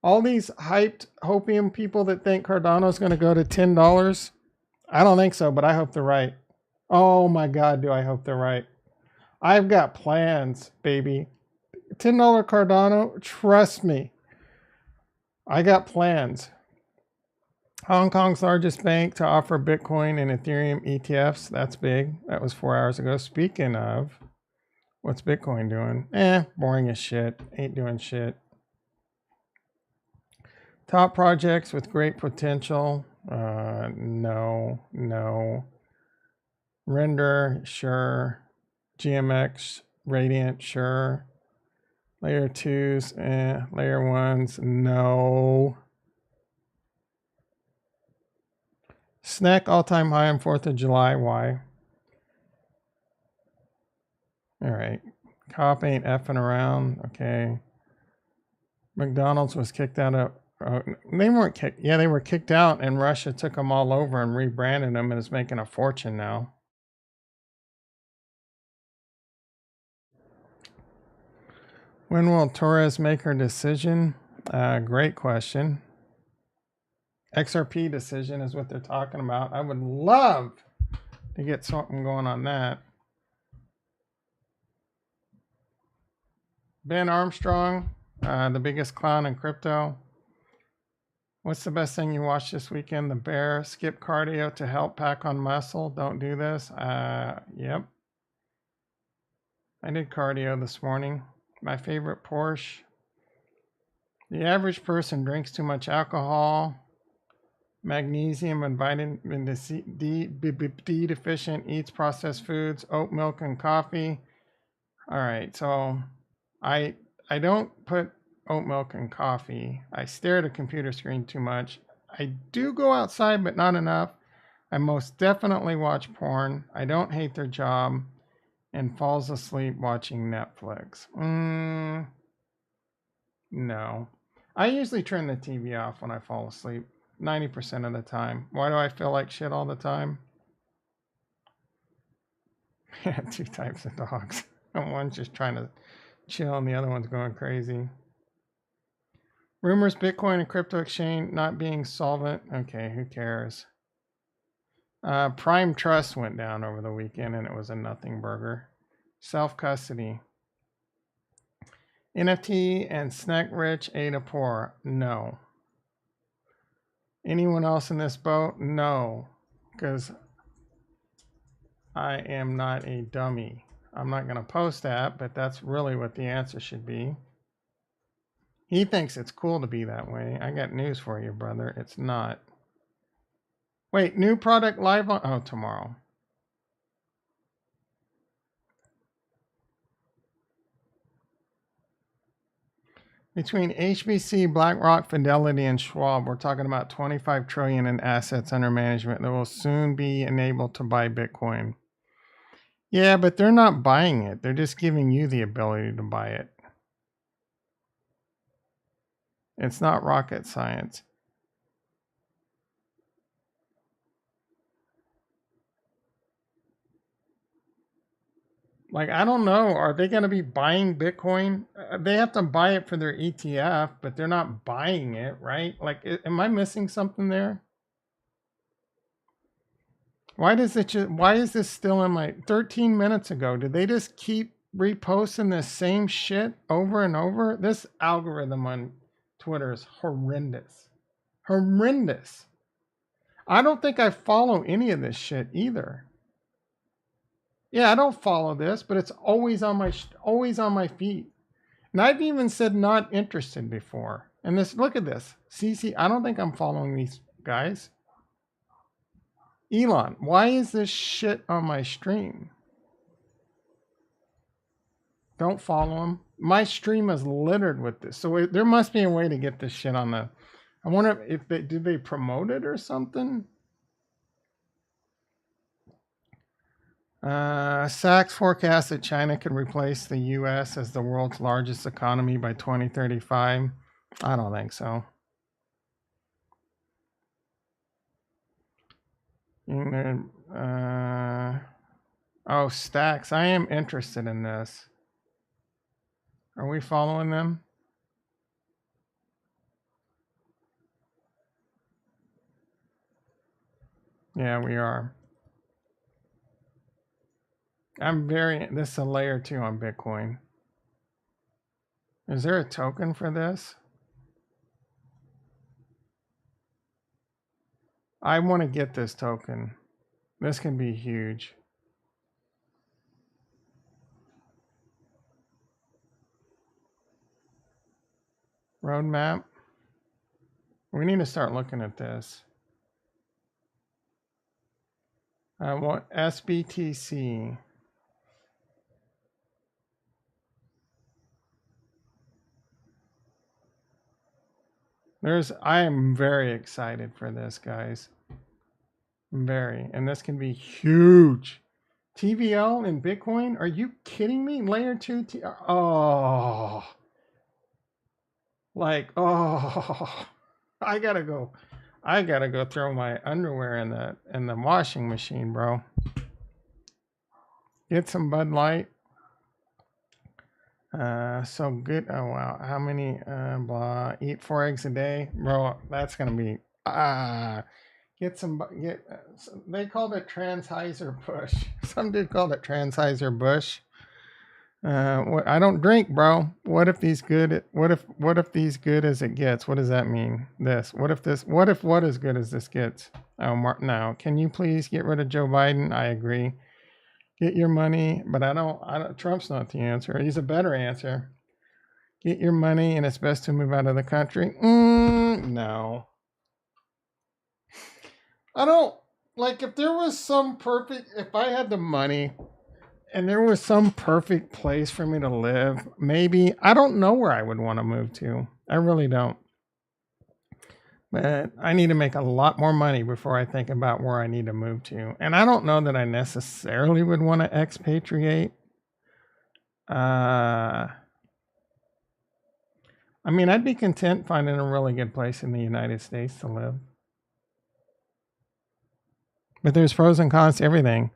All these hyped hopium people that think Cardano's going to go to $10. I don't think so, but I hope they're right. Oh my God, do I hope they're right. I've got plans, baby. $10 Cardano, trust me. I got plans. Hong Kong's largest bank to offer Bitcoin and Ethereum ETFs. That's big. That was 4 hours ago. Speaking of, what's Bitcoin doing? Boring as shit. Ain't doing shit. Top projects with great potential. No. Render, sure. GMX, Radiant, sure. Layer 2s, Layer 1s, no. Snack all-time high on 4th of July, why? All right. Cop ain't effing around, okay. McDonald's was kicked out of, they weren't kicked, yeah, they were kicked out and Russia took them all over and rebranded them and is making a fortune now. When will Torres make her decision? Great question. XRP decision is what they're talking about. I would love to get something going on that. Ben Armstrong, the biggest clown in crypto. What's the best thing you watched this weekend? The Bear. Skip cardio to help pack on muscle. Don't do this. Yep. I did cardio this morning. My favorite Porsche. The average person drinks too much alcohol. Magnesium and vitamin D deficient, eats processed foods, oat milk and coffee. All right, so I don't put oat milk and coffee. I stare at a computer screen too much. I do go outside, but not enough. I most definitely watch porn. I don't hate their job and falls asleep watching Netflix. No. I usually turn the TV off when I fall asleep. 90% of the time. Why do I feel like shit all the time? 2 types of dogs. One's just trying to chill and the other one's going crazy. Rumors Bitcoin and crypto exchange not being solvent. Okay, who cares? Prime Trust went down over the weekend and it was a nothing burger. Self-custody. NFT and snack rich, Ada poor. No. Anyone else in this boat? No, because I am not a dummy. I'm not going to post that, but that's really what the answer should be. He thinks it's cool to be that way. I got news for you, brother. It's not. Wait, new product live on... Oh, tomorrow. Between HBC, BlackRock, Fidelity, and Schwab, we're talking about 25 trillion in assets under management that will soon be enabled to buy Bitcoin. Yeah, but they're not buying it. They're just giving you the ability to buy it. It's not rocket science. Like, I don't know. Are they going to be buying Bitcoin? They have to buy it for their ETF, but they're not buying it, right? Like, am I missing something there? Why is this still in my 13 minutes ago? Did they just keep reposting the same shit over and over? This algorithm on Twitter is horrendous. Horrendous. I don't think I follow any of this shit either. Yeah, I don't follow this, but it's always on my feed. And I've even said not interested before. And this, look at this. CC, I don't think I'm following these guys. Elon, why is this shit on my stream? Don't follow him. My stream is littered with this. So there must be a way to get this shit on the... I wonder if did they promote it or something? Sachs forecasts that China could replace the U.S. as the world's largest economy by 2035. I don't think so. Oh, Stacks. I am interested in this. Are we following them? Yeah, we are. This is a layer 2 on Bitcoin. Is there a token for this? I want to get this token. This can be huge. Roadmap. We need to start looking at this. I want SBTC. I am very excited for this, guys. Very. And this can be huge. TVL in Bitcoin? Are you kidding me? Layer 2 oh. Like, oh. I gotta go throw my underwear in the washing machine, bro. Get some Bud Light. So good. Oh wow. How many blah eat 4 eggs a day? Bro, that's gonna be they called it Transheiser Bush. Some dude called it Transheiser Bush. I don't drink, bro. What if these good as it gets? What does that mean? What as good as this gets? Oh, now, can you please get rid of Joe Biden? I agree. Get your money, but I don't Trump's not the answer. He's a better answer. Get your money and it's best to move out of the country. No. I don't like if I had the money and there was some perfect place for me to live, maybe. I don't know where I would want to move to. I really don't. But I need to make a lot more money before I think about where I need to move to. And I don't know that I necessarily would want to expatriate. I mean, I'd be content finding a really good place in the United States to live. But there's pros and cons to everything.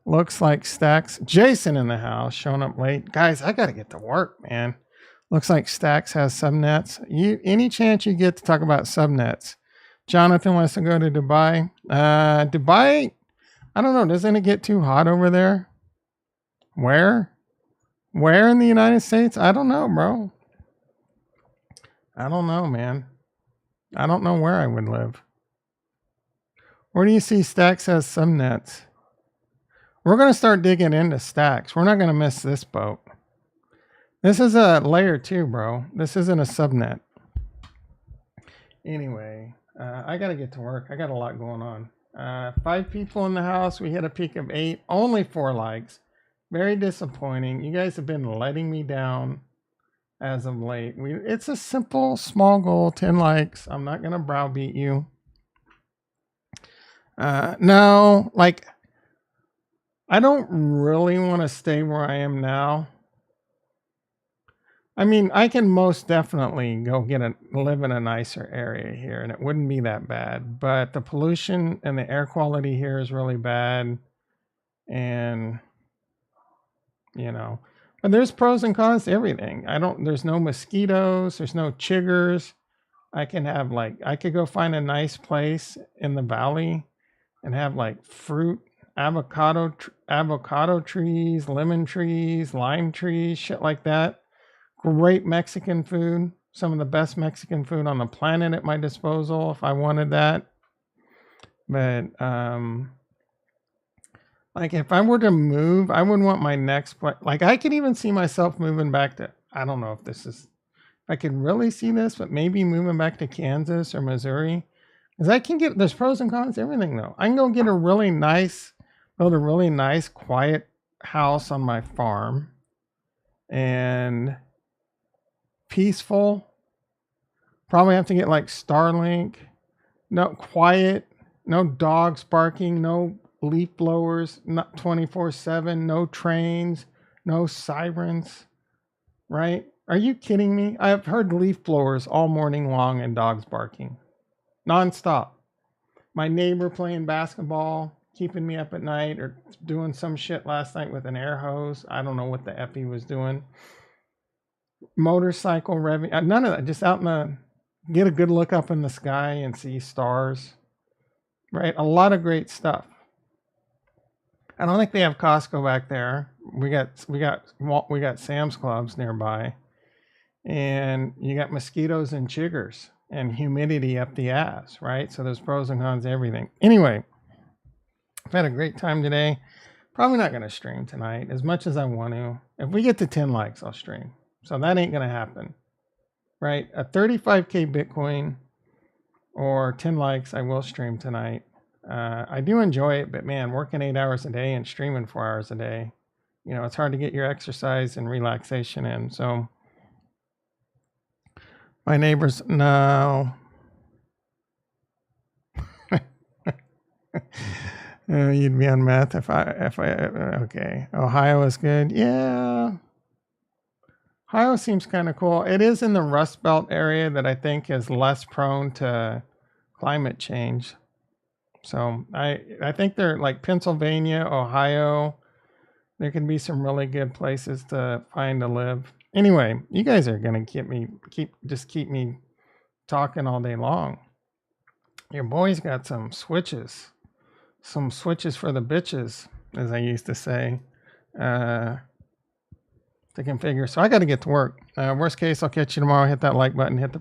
Looks like Stacks. Jason in the house, showing up late. Guys, I got to get to work, man. Looks like Stacks has subnets. Any chance you get to talk about subnets? Jonathan wants to go to Dubai. Dubai, I don't know. Doesn't it get too hot over there? Where? Where in the United States? I don't know, bro. I don't know, man. I don't know where I would live. Where do you see Stacks has subnets? We're going to start digging into Stacks. We're not going to miss this boat. This is a layer 2, bro. This isn't a subnet. Anyway, I got to get to work. I got a lot going on. 5 people in the house. We hit a peak of 8. Only 4 likes. Very disappointing. You guys have been letting me down as of late. It's a simple, small goal. 10 likes. I'm not going to browbeat you. No, like, I don't really want to stay where I am now. I mean, I can most definitely go live in a nicer area here, and it wouldn't be that bad. But the pollution and the air quality here is really bad, and but there's pros and cons to everything. There's no mosquitoes, there's no chiggers. I could go find a nice place in the valley and have like fruit, avocado trees, lemon trees, lime trees, shit like that. Great Mexican food, some of the best Mexican food on the planet at my disposal if I wanted that. But like if I were to move, I would want my next place. Like I could even see myself moving back to, I don't know if I could really see this, but maybe moving back to Kansas or Missouri. Because there's pros and cons to everything though. I can go build a really nice, quiet house on my farm and peaceful. Probably have to get like Starlink. No quiet, no dogs barking, no leaf blowers, not 24/7, no trains, no sirens, right? Are you kidding me? I've heard leaf blowers all morning long and dogs barking nonstop. My neighbor playing basketball, keeping me up at night, or doing some shit last night with an air hose. I don't know what the F he was doing. Motorcycle revving, none of that. Just out in the, get a good look up in the sky and see stars, right? A lot of great stuff. I don't think they have Costco back there. We got Sam's Clubs nearby, and you got mosquitoes and chiggers and humidity up the ass, right? So there's pros and cons to everything. Anyway, I've had a great time today. Probably not going to stream tonight as much as I want to. If we get to 10 likes, I'll stream. So that ain't going to happen, right? A 35K Bitcoin or 10 likes, I will stream tonight. I do enjoy it, but man, working 8 hours a day and streaming 4 hours a day, you know, it's hard to get your exercise and relaxation in. So my neighbors, no. You'd be on meth if I, okay. Ohio is good. Yeah. Ohio seems kind of cool. It is in the Rust Belt area that I think is less prone to climate change. So I think they're like Pennsylvania, Ohio. There can be some really good places to find to live. Anyway, you guys are gonna keep me talking all day long. Your boy's got some switches for the bitches, as I used to say, to configure. So I got to get to work. Worst case, I'll catch you tomorrow. Hit that like button, hit the